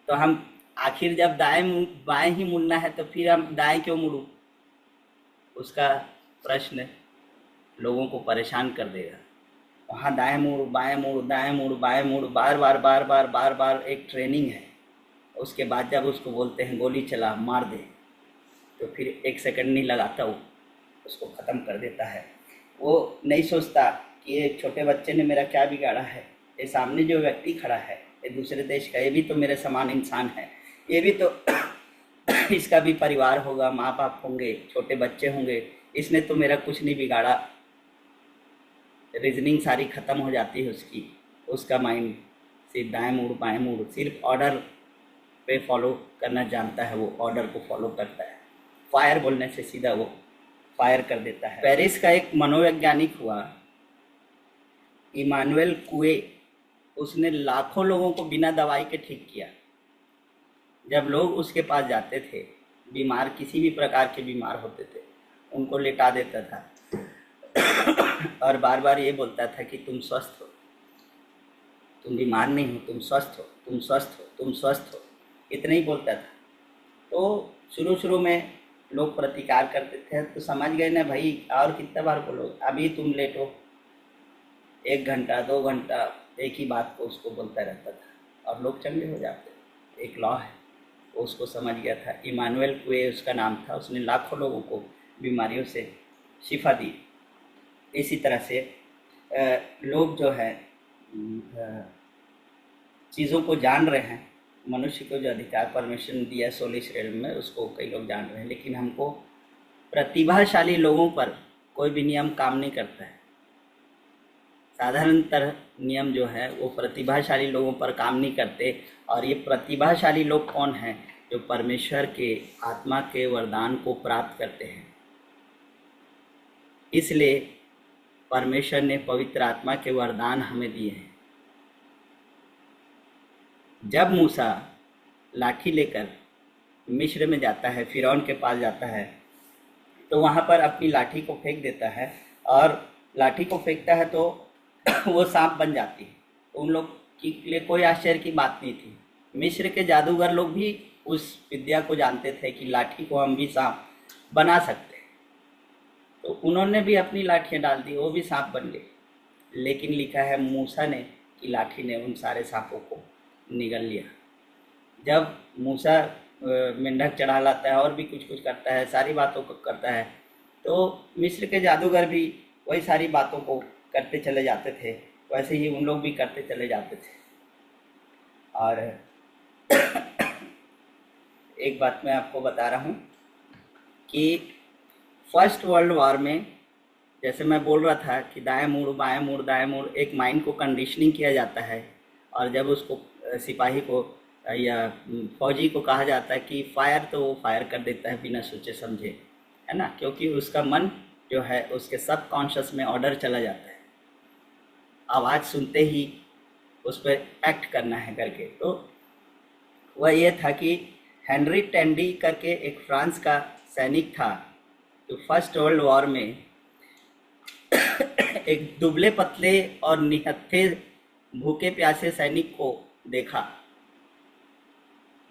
तो हम आखिर जब बाएं ही मुड़ना है तो फिर हम दाएं क्यों मुड़ूं? उसका प्रश्न लोगों को परेशान कर देगा। वहाँ दाएं मुड़, बाएं मुड़, दाएं मुड़, बाएं मुड़, बार बार एक ट्रेनिंग है। उसके बाद जब उसको बोलते हैं गोली चला, मार दे, तो फिर 1 सेकंड नहीं लगाता, वो उसको ख़त्म कर देता है। वो नहीं सोचता कि ये छोटे बच्चे ने मेरा क्या बिगाड़ा है, ये सामने जो व्यक्ति खड़ा है ये दूसरे देश का, ये भी तो मेरे समान इंसान है, ये भी तो इसका भी परिवार होगा, माँ बाप होंगे, छोटे बच्चे होंगे, इसने तो मेरा कुछ नहीं बिगाड़ा। रीजनिंग सारी ख़त्म हो जाती है उसकी। उसका माइंड सिर्फ दाएं मुड़, बाएं मुड़, सिर्फ ऑर्डर पे फॉलो करना जानता है, वो ऑर्डर को फॉलो करता है। फायर बोलने से सीधा वो फायर कर देता है। पेरिस का एक मनोवैज्ञानिक हुआ इमानुएल कुए, उसने लाखों लोगों को बिना दवाई के ठीक किया। जब लोग उसके पास जाते थे, बीमार, किसी भी प्रकार के बीमार होते थे, उनको लेटा देता था और बार बार ये बोलता था कि तुम स्वस्थ हो, तुम बीमार नहीं हो, तुम स्वस्थ हो, तुम स्वस्थ हो, तुम स्वस्थ हो। इतना ही बोलता था। तो शुरू शुरू में लोग प्रतिकार करते थे, तो समझ गए ना भाई, और कितना बार बोलो, अभी तुम लेटो। 1 घंटा 2 घंटा एक ही बात को उसको बोलता रहता था और लोग चंगे हो जाते। एक लॉ है, वो उसको समझ गया था। इमानुएल कुए उसका नाम था, उसने लाखों लोगों को बीमारियों से शिफा दी। इसी तरह से लोग जो है चीज़ों को जान रहे हैं। मनुष्य को जो अधिकार परमेश्वर ने दिया सोलिश रेल में, उसको कई लोग जान रहे हैं, लेकिन हमको प्रतिभाशाली लोगों पर कोई भी नियम काम नहीं करता है। साधारणतः नियम जो है वो प्रतिभाशाली लोगों पर काम नहीं करते। और ये प्रतिभाशाली लोग कौन हैं? जो परमेश्वर के आत्मा के वरदान को प्राप्त करते हैं। इसलिए परमेश्वर ने पवित्र आत्मा के वरदान हमें दिए हैं। जब मूसा लाठी लेकर मिस्र में जाता है, फिरौन के पास जाता है, तो वहाँ पर अपनी लाठी को फेंक देता है, और लाठी को फेंकता है तो वो सांप बन जाती है। तो उन लोग के लिए कोई आश्चर्य की बात नहीं थी। मिस्र के जादूगर लोग भी उस विद्या को जानते थे कि लाठी को हम भी सांप बना सकते हैं। तो उन्होंने भी अपनी लाठियाँ डाल दी, वो भी सांप बन गए। लेकिन लिखा है मूसा ने कि लाठी ने उन सारे सांपों को निगल लिया। जब मूसा मेंढक चढ़ा लाता है और भी कुछ कुछ करता है, सारी बातों को करता है, तो मिस्र के जादूगर भी वही सारी बातों को करते चले जाते थे। वैसे ही उन लोग भी करते चले जाते थे। और एक बात मैं आपको बता रहा हूँ कि फर्स्ट वर्ल्ड वॉर में, जैसे मैं बोल रहा था कि दाएं मुड़ बाएं मुड़ दाएं मुड़, एक माइंड को कंडीशनिंग किया जाता है। और जब उसको सिपाही को या फौजी को कहा जाता है कि फायर, तो वो फायर कर देता है बिना सोचे समझे, है ना, क्योंकि उसका मन जो है उसके सब कॉन्शियस में ऑर्डर चला जाता है, आवाज़ सुनते ही उस पर एक्ट करना है करके। तो वह ये था कि हेनरी टेंडी करके एक फ्रांस का सैनिक था, जो फर्स्ट वर्ल्ड वॉर में एक दुबले पतले और निहत्थे भूखे प्यासे सैनिक को देखा।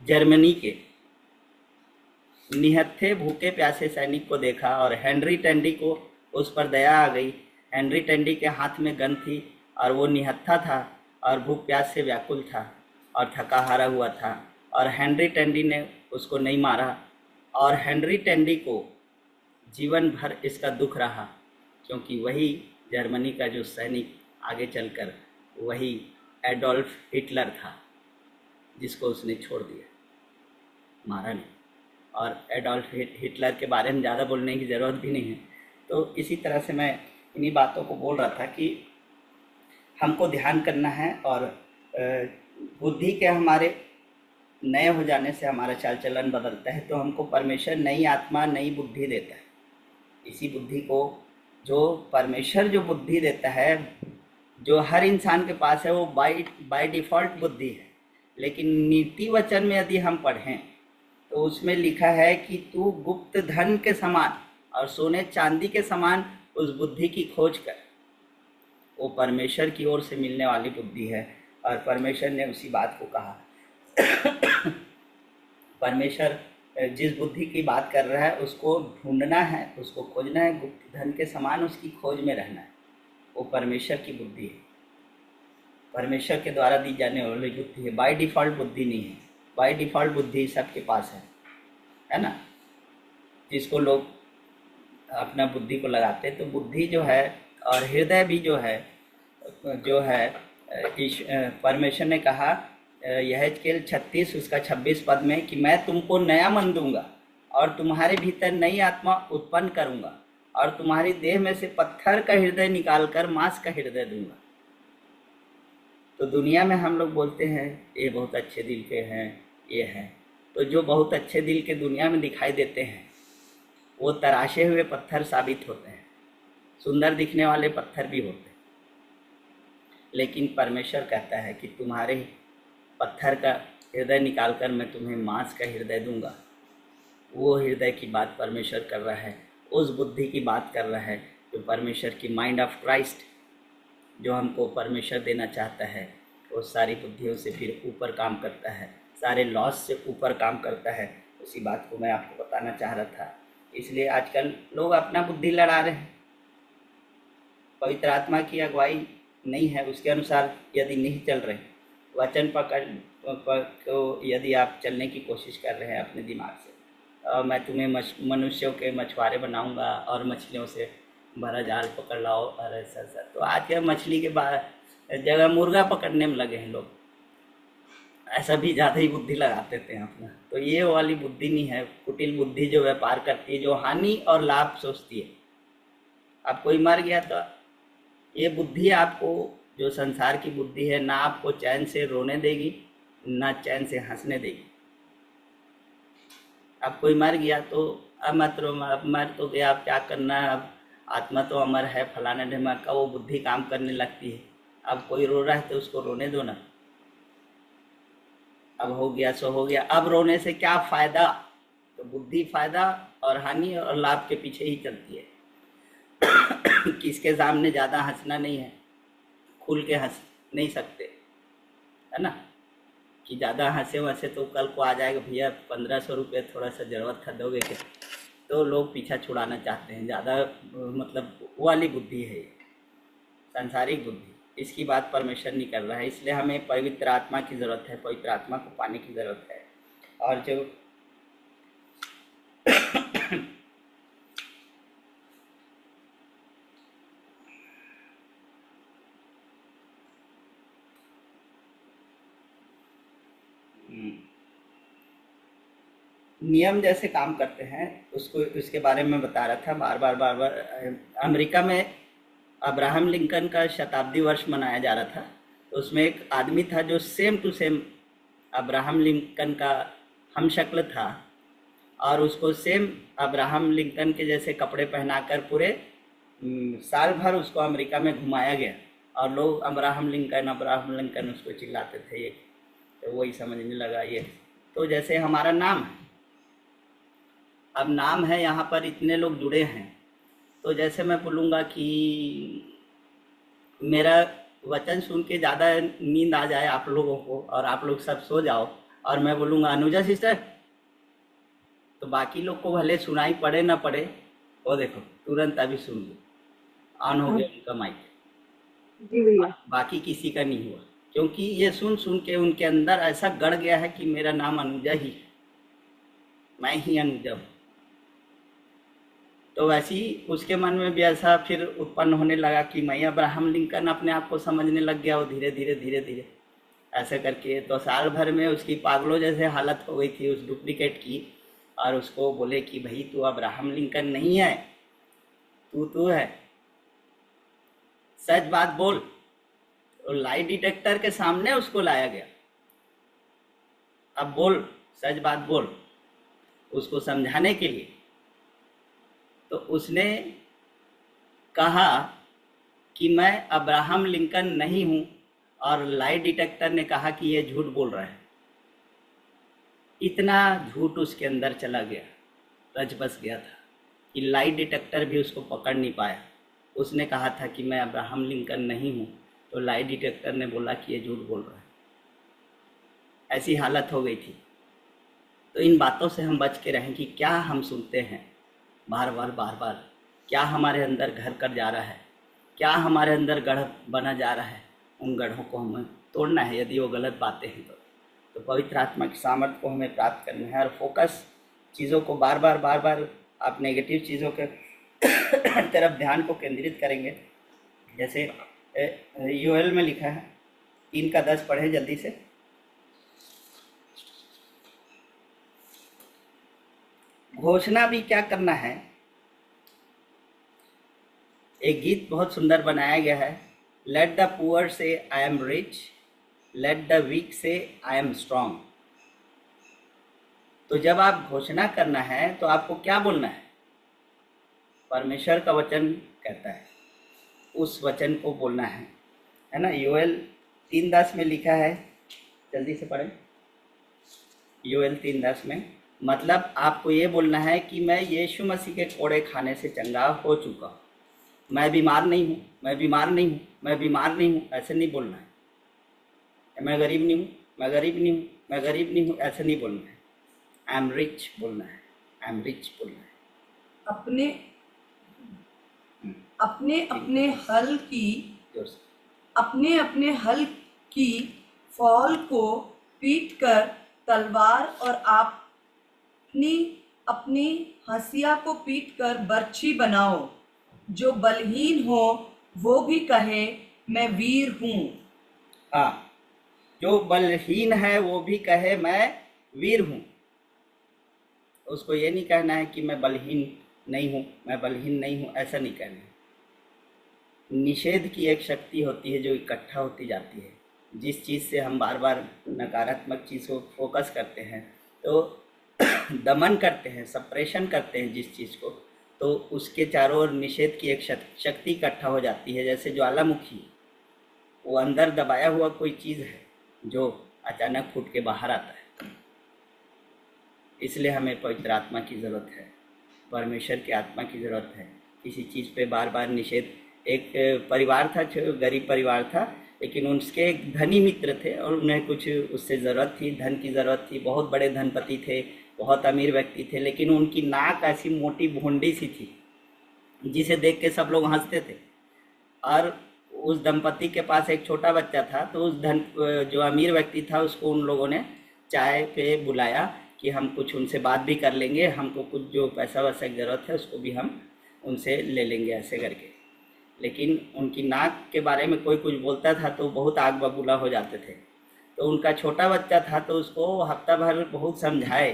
जर्मनी के निहत्थे भूखे प्यासे सैनिक को देखा और हेनरी टेंडी को उस पर दया आ गई। हेनरी टेंडी के हाथ में गन थी और वो निहत्था था और भूख प्यास से व्याकुल था और थका हारा हुआ था, और हेनरी टेंडी ने उसको नहीं मारा। और हेनरी टेंडी को जीवन भर इसका दुख रहा, क्योंकि वही जर्मनी का जो सैनिक आगे चलकर वही एडोल्फ हिटलर था, जिसको उसने छोड़ दिया, मारा नहीं। और एडोल्फ हिटलर के बारे में ज़्यादा बोलने की ज़रूरत भी नहीं है। तो इसी तरह से मैं इन्हीं बातों को बोल रहा था कि हमको ध्यान करना है, और बुद्धि के हमारे नए हो जाने से हमारा चाल चलन बदलता है। तो हमको परमेश्वर नई आत्मा नई बुद्धि देता है। इसी बुद्धि को जो परमेश्वर जो बुद्धि देता है, जो हर इंसान के पास है, वो बाय डिफ़ॉल्ट बुद्धि है। लेकिन नीति वचन में यदि हम पढ़ें तो उसमें लिखा है कि तू गुप्त धन के समान और सोने चांदी के समान उस बुद्धि की खोज कर। वो परमेश्वर की ओर से मिलने वाली बुद्धि है, और परमेश्वर ने उसी बात को कहा। परमेश्वर जिस बुद्धि की बात कर रहा है उसको ढूंढना है, उसको खोजना है, गुप्त धन के समान उसकी खोज में रहना है। वो परमेश्वर की बुद्धि है, परमेश्वर के द्वारा दी जाने वाली बुद्धि है। बाय डिफ़ॉल्ट बुद्धि नहीं है। बाय डिफ़ॉल्ट बुद्धि सबके पास है ना। जिसको लोग अपना बुद्धि को लगाते हैं, तो बुद्धि जो है और हृदय भी जो है परमेश्वर ने कहा यहेजकेल 36 उसका 26 पद में कि मैं तुमको नया मन दूंगा और तुम्हारे भीतर नई आत्मा उत्पन्न करूंगा और तुम्हारी देह में से पत्थर का हृदय निकालकर मांस का हृदय दूंगा। तो दुनिया में हम लोग बोलते हैं ये बहुत अच्छे दिल के हैं, ये हैं। तो जो बहुत अच्छे दिल के दुनिया में दिखाई देते हैं वो तराशे हुए पत्थर साबित होते हैं, सुंदर दिखने वाले पत्थर भी होते हैं। लेकिन परमेश्वर कहता है कि तुम्हारे पत्थर का हृदय निकालकर मैं तुम्हें मांस का हृदय दूंगा। वो हृदय की बात परमेश्वर कर रहा है, उस बुद्धि की बात कर रहा है जो परमेश्वर की माइंड ऑफ क्राइस्ट जो हमको परमेश्वर देना चाहता है। वो सारी बुद्धियों से फिर ऊपर काम करता है, सारे लॉस से ऊपर काम करता है। उसी बात को मैं आपको बताना चाह रहा था। इसलिए आजकल लोग अपना बुद्धि लड़ा रहे हैं, पवित्र आत्मा की अगुवाई नहीं है, उसके अनुसार यदि नहीं चल रहे, वचन को यदि आप चलने की कोशिश कर रहे हैं अपने दिमाग से, मैं तुम्हें मनुष्यों के मछुआरे बनाऊंगा और मछलियों से भरा जाल पकड़ लाओ और ऐसा ऐसा, तो आज क्या मछली के जगह मुर्गा पकड़ने में लगे हैं लोग, ऐसा भी ज़्यादा ही बुद्धि लगा देते हैं अपना। तो ये वाली बुद्धि नहीं है, कुटिल बुद्धि जो व्यापार करती है, जो हानि और लाभ सोचती है। अब कोई मर गया तो ये बुद्धि आपको, जो संसार की बुद्धि है, ना आपको चैन से रोने देगी ना चैन से हंसने देगी। अब कोई मर गया तो अब मत रो, अब मर तो गया, अब क्या करना है, अब आत्मा तो अमर है, फलाना ढिमाका, वो बुद्धि काम करने लगती है। अब कोई रो रहा है तो उसको रोने दो ना, अब हो गया सो हो गया, अब रोने से क्या फ़ायदा। तो बुद्धि फ़ायदा और हानि और लाभ के पीछे ही चलती है। किसके सामने ज़्यादा हंसना नहीं है, खुल के हंस नहीं सकते, है ना, कि ज़्यादा हंसे वैसे तो कल को आ जाएगा, भैया 1500 रुपये थोड़ा सा ज़रूरत था, दोगे क्या, तो लोग पीछा छुड़ाना चाहते हैं। ज़्यादा मतलब वो वाली बुद्धि है ये, सांसारिक बुद्धि। इसकी बात परमेश्वर नहीं कर रहा है। इसलिए हमें पवित्र आत्मा की ज़रूरत है, पवित्र आत्मा को पाने की ज़रूरत है। और जो नियम जैसे काम करते हैं उसको, उसके बारे में बता रहा था। बार बार अमेरिका में अब्राहम लिंकन का शताब्दी वर्ष मनाया जा रहा था, तो उसमें एक आदमी था जो same to same Abraham Lincoln का हमशक्ल था, और उसको सेम अब्राहम लिंकन के जैसे कपड़े पहनाकर पूरे साल भर उसको अमेरिका में घुमाया गया, और लोग अब्राहम लिंकन उसको चिल्लाते थे। ये तो वही समझने लगा ये। तो जैसे हमारा नाम है, अब नाम है, यहाँ पर इतने लोग जुड़े हैं, तो जैसे मैं बोलूँगा कि मेरा वचन सुन के ज़्यादा नींद आ जाए आप लोगों को और आप लोग सब सो जाओ, और मैं बोलूँगा अनुजा सिस्टर, तो बाकी लोग को भले सुनाई पड़े ना पड़े, वो देखो तुरंत अभी सुन लो, ऑन हो गया उनका माइक। जी भैया। बाकी किसी का नहीं हुआ, क्योंकि ये सुन सुन के उनके अंदर ऐसा गड़ गया है कि मेरा नाम अनुजा ही है, मैं ही अनुजा हूँ। तो वैसे ही उसके मन में भी ऐसा फिर उत्पन्न होने लगा कि मैं अब्राहम लिंकन अपने आप को समझने लग गया। वो धीरे धीरे ऐसे करके तो साल भर में उसकी पागलों जैसे हालत हो गई थी उस डुप्लीकेट की, और उसको बोले कि भाई तू अब्राहम लिंकन नहीं है, तू है, सच बात बोल। तो लाई डिटेक्टर के सामने उसको लाया गया, अब बोल, सच बात बोल, उसको समझाने के लिए। तो उसने कहा कि मैं अब्राहम लिंकन नहीं हूँ, और लाई डिटेक्टर ने कहा कि ये झूठ बोल रहा है। इतना झूठ उसके अंदर चला गया, रच बस गया था कि लाई डिटेक्टर भी उसको पकड़ नहीं पाया। उसने कहा था कि मैं अब्राहम लिंकन नहीं हूँ, तो लाई डिटेक्टर ने बोला कि ये झूठ बोल रहा है। ऐसी हालत हो गई थी। तो इन बातों से हम बच के रहें कि क्या हम सुनते हैं बार बार, क्या हमारे अंदर घर कर जा रहा है, क्या हमारे अंदर गढ़ बना जा रहा है। उन गढ़ों को हमें तोड़ना है यदि वो गलत बातें हैं तो पवित्र आत्मा की सामर्थ्य को हमें प्राप्त करना है। और फोकस चीज़ों को बार बार आप नेगेटिव चीज़ों के तरफ ध्यान को केंद्रित करेंगे। जैसे यूएल में लिखा है 3:10 पढ़े जल्दी से। घोषणा भी क्या करना है, एक गीत बहुत सुंदर बनाया गया है, late the poor say I am rich, let the weak say I am strong. तो जब आप घोषणा करना है तो आपको क्या बोलना है, परमेश्वर का वचन कहता है उस वचन को बोलना है ना। यूएल 3:10 में लिखा है, जल्दी से पढ़ें। यूएल 3:10 में मतलब आपको ये बोलना है कि मैं यीशु मसीह के कोड़े खाने से चंगा हो चुका हूँ, मैं बीमार नहीं हूँ, मैं बीमार नहीं हूँ, मैं बीमार नहीं हूँ, ऐसे नहीं बोलना है। मैं गरीब नहीं हूँ, मैं गरीब नहीं हूँ, मैं गरीब नहीं हूँ ऐसा नहीं बोलना है, आई एम रिच बोलना है, आई एम रिच बोलना है। अपने हम्म, अपने अपने हल की जोर से। अपने अपने हल की फौल को पीट कर तलवार और अपनी अपनी हंसिया को पीट कर बर्छी बनाओ। जो बलहीन हो वो भी कहे मैं वीर हूँ। हाँ, जो बलहीन है वो भी कहे मैं वीर हूँ। उसको ये नहीं कहना है कि मैं बलहीन नहीं हूँ, मैं बलहीन नहीं हूँ, ऐसा नहीं कहना है। निषेध की एक शक्ति होती है जो इकट्ठा होती जाती है। जिस चीज़ से हम बार बार नकारात्मक चीज़ को फोकस करते हैं तो दमन करते हैं, सप्रेशन करते हैं जिस चीज़ को, तो उसके चारों ओर निषेध की एक शक्ति इकट्ठा हो जाती है। जैसे ज्वालामुखी, वो अंदर दबाया हुआ कोई चीज़ है जो अचानक फूट के बाहर आता है। इसलिए हमें पवित्र आत्मा की ज़रूरत है, परमेश्वर की आत्मा की ज़रूरत है। किसी चीज़ पे बार बार निषेध। एक परिवार था, जो गरीब परिवार था, लेकिन उसके एक धनी मित्र थे और उन्हें कुछ उससे ज़रूरत थी, धन की ज़रूरत थी। बहुत बड़े धनपति थे, बहुत अमीर व्यक्ति थे, लेकिन उनकी नाक ऐसी मोटी भूंडी सी थी जिसे देख के सब लोग हंसते थे। और उस दंपति के पास एक छोटा बच्चा था, तो उस जो अमीर व्यक्ति था उसको उन लोगों ने चाय पे बुलाया कि हम कुछ उनसे बात भी कर लेंगे, हमको कुछ जो पैसा वैसा की ज़रूरत है उसको भी हम उनसे ले लेंगे, ऐसे करके। लेकिन उनकी नाक के बारे में कोई कुछ बोलता था तो बहुत आग बबूला हो जाते थे। तो उनका छोटा बच्चा था, तो उसको हफ्ता भर बहुत समझाए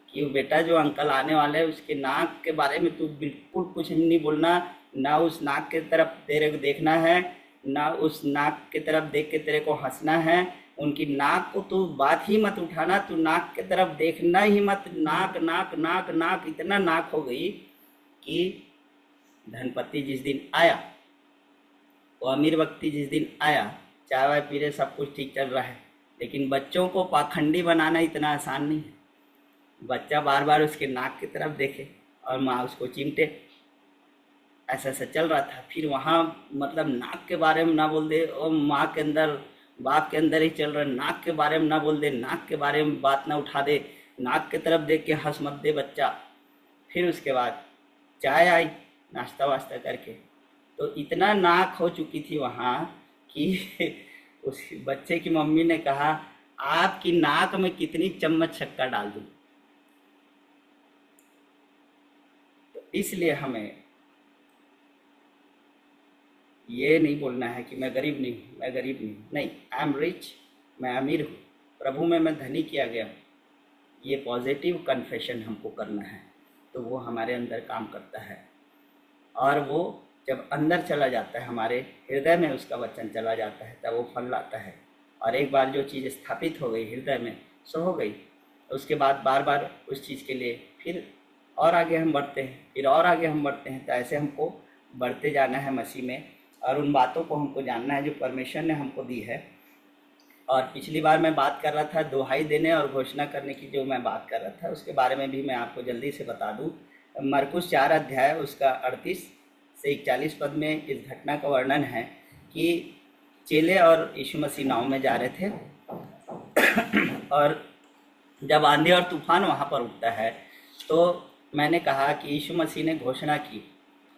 कि बेटा जो अंकल आने वाले हैं उसके नाक के बारे में तू बिल्कुल कुछ नहीं बोलना, ना उस नाक के तरफ तेरे को देखना है, ना उस नाक के तरफ देख के तेरे को हंसना है। उनकी नाक को तू बात ही मत उठाना, तू नाक के तरफ देखना ही मत। नाक नाक नाक नाक, इतना नाक हो गई कि धनपति जिस दिन आया, वो अमीर व्यक्ति जिस दिन आया, चाय वाय पी रहे, सब कुछ ठीक चल रहा है, लेकिन बच्चों को पाखंडी बनाना इतना आसान नहीं है। बच्चा बार बार उसके नाक की तरफ देखे और माँ उसको चिमटे, ऐसा ऐसा चल रहा था। फिर वहाँ मतलब नाक के बारे में ना बोल दे, और माँ के अंदर बाप के अंदर ही चल रहा है, नाक के बारे में ना बोल दे, नाक के बारे में बात ना उठा दे, नाक की तरफ देख के हंस मत दे बच्चा। फिर उसके बाद चाय आई नाश्ता वास्ता करके, तो इतना नाक हो चुकी थी वहाँ कि उस बच्चे की मम्मी ने कहा आपकी नाक में कितनी चम्मच शक्कर डाल दूँ। तो इसलिए हमें ये नहीं बोलना है कि मैं गरीब नहीं हूँ, मैं गरीब नहीं, आई एम रिच, मैं अमीर हूँ, प्रभु में मैं धनी किया गया हूँ। ये पॉजिटिव कन्फेशन हमको करना है, तो वो हमारे अंदर काम करता है। और वो जब अंदर चला जाता है, हमारे हृदय में उसका वचन चला जाता है, तब वो फल लाता है। और एक बार जो चीज़ स्थापित हो गई हृदय में, सो हो गई। उसके बाद बार बार उस चीज़ के लिए फिर और आगे हम बढ़ते हैं, फिर और आगे हम बढ़ते हैं। तो ऐसे हमको बढ़ते जाना है मसीह में, और उन बातों को हमको जानना है जो परमेश्वर ने हमको दी है। और पिछली बार मैं बात कर रहा था दुहाई देने और घोषणा करने की, जो मैं बात कर रहा था उसके बारे में भी मैं आपको जल्दी से बता दूं। मरकुस 4 अध्याय उसका 38 से 41 पद में इस घटना का वर्णन है कि चेले और यीशु मसीह नाव में जा रहे थे और जब आंधी और तूफान वहाँ पर उठता है, तो मैंने कहा कि यीशु मसीह ने घोषणा की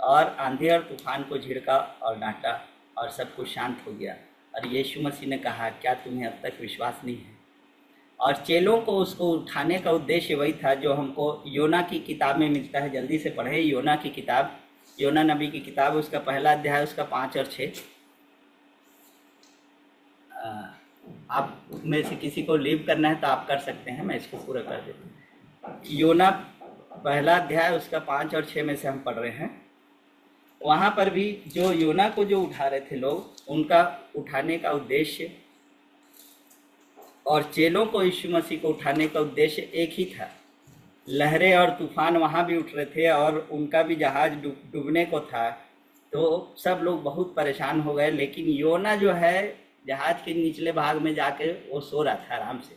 और आंधी और तूफान को झिड़का और डांटा और सब कुछ शांत हो गया। और यीशु मसीह ने कहा क्या तुम्हें अब तक विश्वास नहीं है? और चेलों को उसको उठाने का उद्देश्य वही था जो हमको योना की किताब में मिलता है। जल्दी से पढ़े योना की किताब, योना नबी की किताब, उसका पहला अध्याय, उसका 5 और 6। आप में से किसी को लीव करना है तो आप कर सकते हैं, मैं इसको पूरा कर देता हूँ। योना पहला अध्याय उसका 5 और 6 में से हम पढ़ रहे हैं। वहाँ पर भी जो योना को जो उठा रहे थे लोग, उनका उठाने का उद्देश्य और चेलों को यीशु मसीह को उठाने का उद्देश्य एक ही था। लहरें और तूफान वहाँ भी उठ रहे थे और उनका भी जहाज डूबने को था, तो सब लोग बहुत परेशान हो गए। लेकिन योना जो है जहाज के निचले भाग में जाके वो सो रहा था आराम से।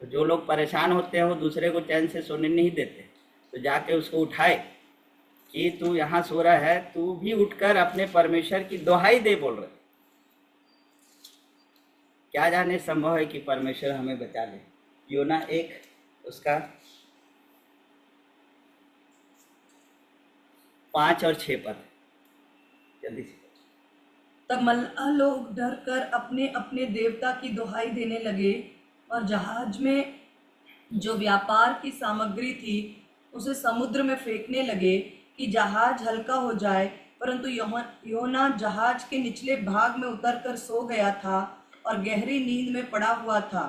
तो जो लोग परेशान होते हैं वो दूसरे को चैन से सोने नहीं देते, तो जाके उसको उठाए कि तू यहाँ सो रहा है, तू भी उठकर अपने परमेश्वर की दुहाई दे बोल रहे। क्या जाने संभव है कि परमेश्वर हमें बचा ले। योना 1 उसका 5 और 6 पद जल्दी से। तब मल्लाह लोग डर कर अपने अपने देवता की दुहाई देने लगे और जहाज में जो व्यापार की सामग्री थी उसे समुद्र में फेंकने लगे कि जहाज हल्का हो जाए। परंतु योना जहाज के निचले भाग में उतरकर सो गया था और गहरी नींद में पड़ा हुआ था।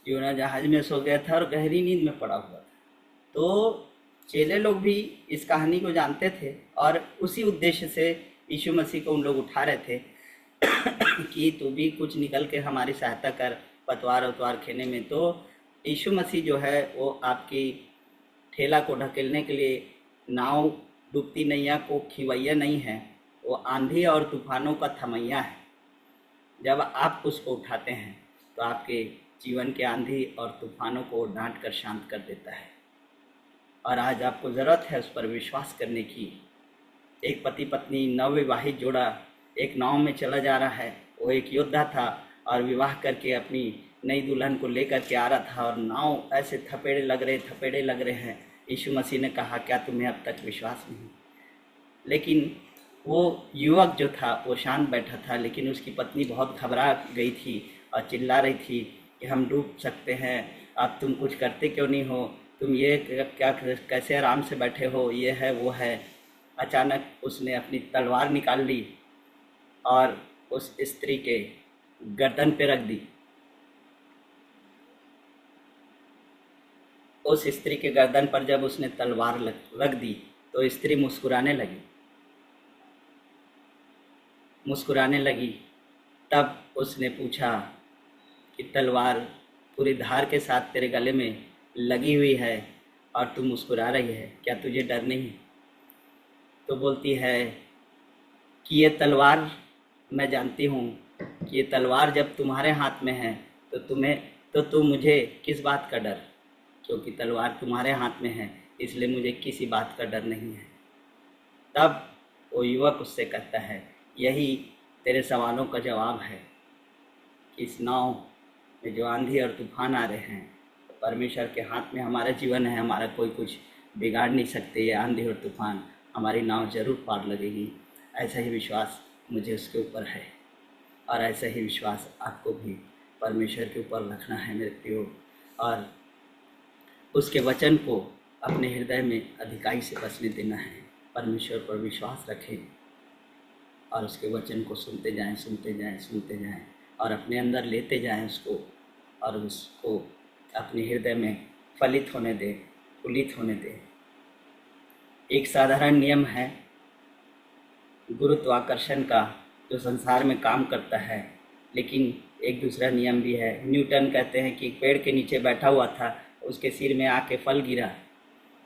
योना जहाज में सो गया था और गहरी नींद में पड़ा हुआ था। तो चेले लोग भी इस कहानी को जानते थे और उसी उद्देश्य से यीशु मसीह को उन लोग उठा रहे थे कि तू भी कुछ निकल के हमारी सहायता कर पतवार उतवार खेने में। तो यीशु मसीह जो है वो आपकी ठेला को ढकेलने के लिए नाव डूबती नैया को खिवैया नहीं है, वो आंधी और तूफानों का थमैया है। जब आप उसको उठाते हैं तो आपके जीवन के आंधी और तूफानों को डांट कर शांत कर देता है। और आज आपको ज़रूरत है उस पर विश्वास करने की। एक पति पत्नी नवविवाहित जोड़ा एक नाव में चला जा रहा है। वो एक योद्धा था और विवाह करके अपनी नई दुल्हन को लेकर के आ रहा था और नाव ऐसे थपेड़े लग रहे हैं। यीशु मसीह ने कहा, क्या तुम्हें अब तक विश्वास नहीं? लेकिन वो युवक जो था वो शांत बैठा था, लेकिन उसकी पत्नी बहुत घबरा गई थी और चिल्ला रही थी कि हम डूब सकते हैं, अब तुम कुछ करते क्यों नहीं हो, तुम ये क्या कैसे आराम से बैठे हो, ये है वो है। अचानक उसने अपनी तलवार निकाल ली और उस स्त्री के गर्दन पे रख दी। उस स्त्री के गर्दन पर जब उसने तलवार रख दी तो स्त्री मुस्कुराने लगी। तब उसने पूछा कि तलवार पूरी धार के साथ तेरे गले में लगी हुई है और तू मुस्कुरा रही है, क्या तुझे डर नहीं? तो बोलती है कि ये तलवार, मैं जानती हूँ कि ये तलवार जब तुम्हारे हाथ में है तो मुझे किस बात का डर, क्योंकि तलवार तुम्हारे हाथ में है इसलिए मुझे किसी बात का डर नहीं है। तब वो युवक उससे कहता है, यही तेरे सवालों का जवाब है। इस नाव में जो आंधी और तूफान आ रहे हैं, परमेश्वर के हाथ में हमारा जीवन है, हमारा कोई कुछ बिगाड़ नहीं सकते। ये आंधी और तूफान हमारी नाव जरूर पार लगेगी। ऐसा ही विश्वास मुझे उसके ऊपर है और ऐसा ही विश्वास आपको भी परमेश्वर के ऊपर रखना है मेरे प्रियो, और उसके वचन को अपने हृदय में अधिकाई से बसने देना है। परमेश्वर पर विश्वास रखें और उसके वचन को सुनते जाएं और अपने अंदर लेते जाएं उसको, और उसको अपने हृदय में फलित होने दें। एक साधारण नियम है गुरुत्वाकर्षण का जो संसार में काम करता है, लेकिन एक दूसरा नियम भी है। न्यूटन कहते हैं कि पेड़ के नीचे बैठा हुआ था, उसके सिर में आके फल गिरा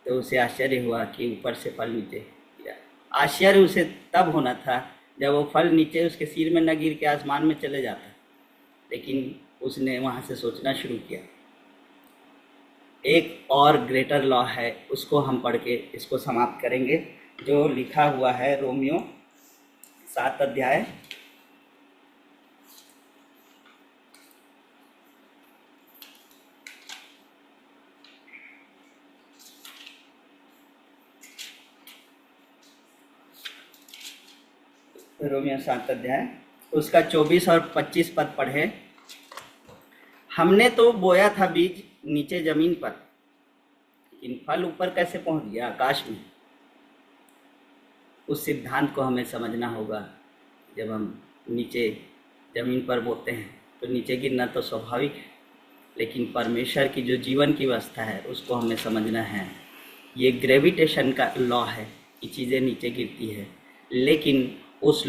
तो उसे आश्चर्य हुआ कि ऊपर से फल नीचे गिरा। आश्चर्य उसे तब होना था जब वो फल नीचे उसके सिर में न गिर के आसमान में चले जाता, लेकिन उसने वहाँ से सोचना शुरू किया। एक और ग्रेटर लॉ है, उसको हम पढ़ के इसको समाप्त करेंगे, जो लिखा हुआ है रोमियो 7 अध्याय 7 अध्याय उसका 24 और 25 पद पढ़े। हमने तो बोया था बीज नीचे जमीन पर, लेकिन फल ऊपर कैसे पहुंच गया, आकाश में। उस सिद्धांत को हमें समझना होगा। जब हम नीचे ज़मीन पर बोते हैं तो नीचे गिरना तो स्वाभाविक है, लेकिन परमेश्वर की जो जीवन की व्यवस्था है उसको हमें समझना है। ये ग्रेविटेशन का लॉ है कि चीज़ें नीचे गिरती है, लेकिन उस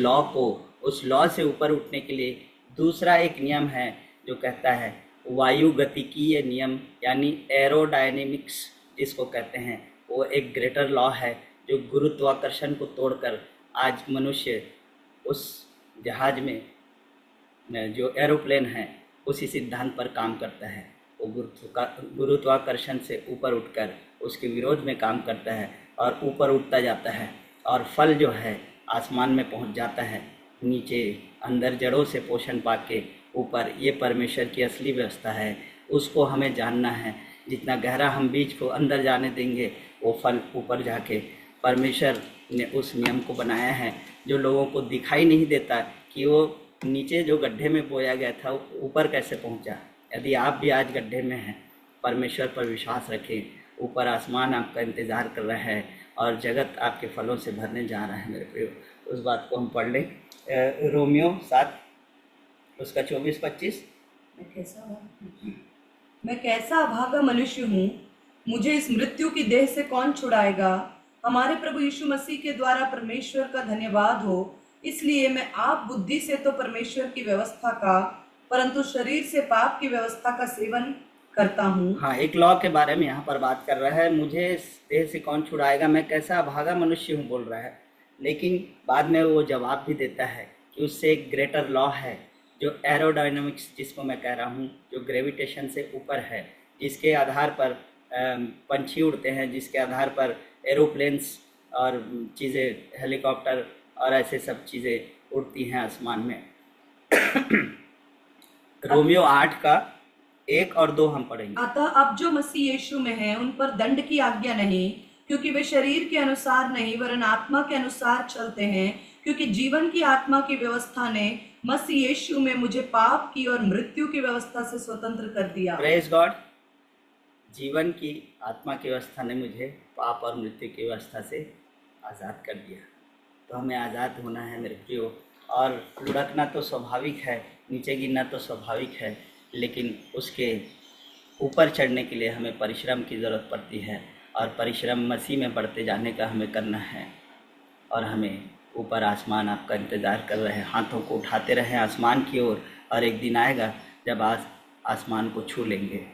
लॉ से ऊपर उठने के लिए दूसरा एक नियम है जो कहता है वायु गतिकीय नियम, यानी एरोडायनेमिक्स जिसको कहते हैं। वो एक ग्रेटर लॉ है जो गुरुत्वाकर्षण को तोड़कर आज मनुष्य उस जहाज में जो एरोप्लेन है उसी सिद्धांत पर काम करता है। वो गुरुत्वाकर्षण से ऊपर उठकर उसके विरोध में काम करता है और ऊपर उठता जाता है, और फल जो है आसमान में पहुंच जाता है, नीचे अंदर जड़ों से पोषण पाके ऊपर। ये परमेश्वर की असली व्यवस्था है। उसको हमें जानना है। जितना गहरा हम बीज को अंदर जाने देंगे, वो फल ऊपर जाके, परमेश्वर ने उस नियम को बनाया है जो लोगों को दिखाई नहीं देता कि वो नीचे जो गड्ढे में बोया गया था ऊपर कैसे पहुंचा। यदि आप भी आज गड्ढे में हैं, परमेश्वर पर विश्वास रखें, ऊपर आसमान आपका इंतज़ार कर रहा है और जगत आपके फलों से भरने जा रहा है। मेरे प्रियो, उस बात को हम पढ़ लें। रोमियो 7 उसका 24-25। मैं कैसा अभागा मनुष्य हूँ, मुझे इस मृत्यु की देह से कौन छुड़ाएगा। हमारे प्रभु यीशु मसीह के द्वारा परमेश्वर का धन्यवाद हो। इसलिए मैं आप बुद्धि से तो परमेश्वर की व्यवस्था का, परंतु शरीर से पाप की व्यवस्था का सेवन करता हूँ। हाँ, एक लॉ के बारे में यहाँ पर बात कर रहा है। मुझे इस देह से कौन छुड़ाएगा, मैं कैसा अभागा मनुष्य हूँ बोल रहा है। लेकिन बाद में वो जवाब भी देता है कि उससे एक ग्रेटर लॉ है, जो एरोडायनामिक्स जिसको मैं कह रहा हूँ, जो ग्रेविटेशन से ऊपर है, जिसके आधार पर पंछी उड़ते हैं, जिसके आधार पर एरोप्लेन्स और चीज़ें, हेलीकॉप्टर और ऐसे सब चीज़ें उड़ती हैं आसमान में। रोमियो 8 का 1 और 2 हम पढ़ेंगे। अतः अब जो मसीह यीशु में है उन पर दंड की आज्ञा नहीं, क्योंकि वे शरीर के अनुसार नहीं वरन आत्मा के अनुसार चलते हैं। क्योंकि जीवन की आत्मा की व्यवस्था ने मसीह यीशु में मुझे पाप की और मृत्यु की व्यवस्था से स्वतंत्र कर दिया। Praise God. जीवन की आत्मा की व्यवस्था ने मुझे पाप और मृत्यु की व्यवस्था से आज़ाद कर दिया। तो हमें आज़ाद होना है मेरे प्रियो। और लुढ़कना तो स्वाभाविक है, नीचे गिरना तो स्वाभाविक है, लेकिन उसके ऊपर चढ़ने के लिए हमें परिश्रम की ज़रूरत पड़ती है। और परिश्रम मसीह में बढ़ते जाने का हमें करना है। और हमें ऊपर आसमान आपका इंतज़ार कर रहे हैं। हाथों को उठाते रहें आसमान की ओर, और एक दिन आएगा जब आसमान को छू लेंगे।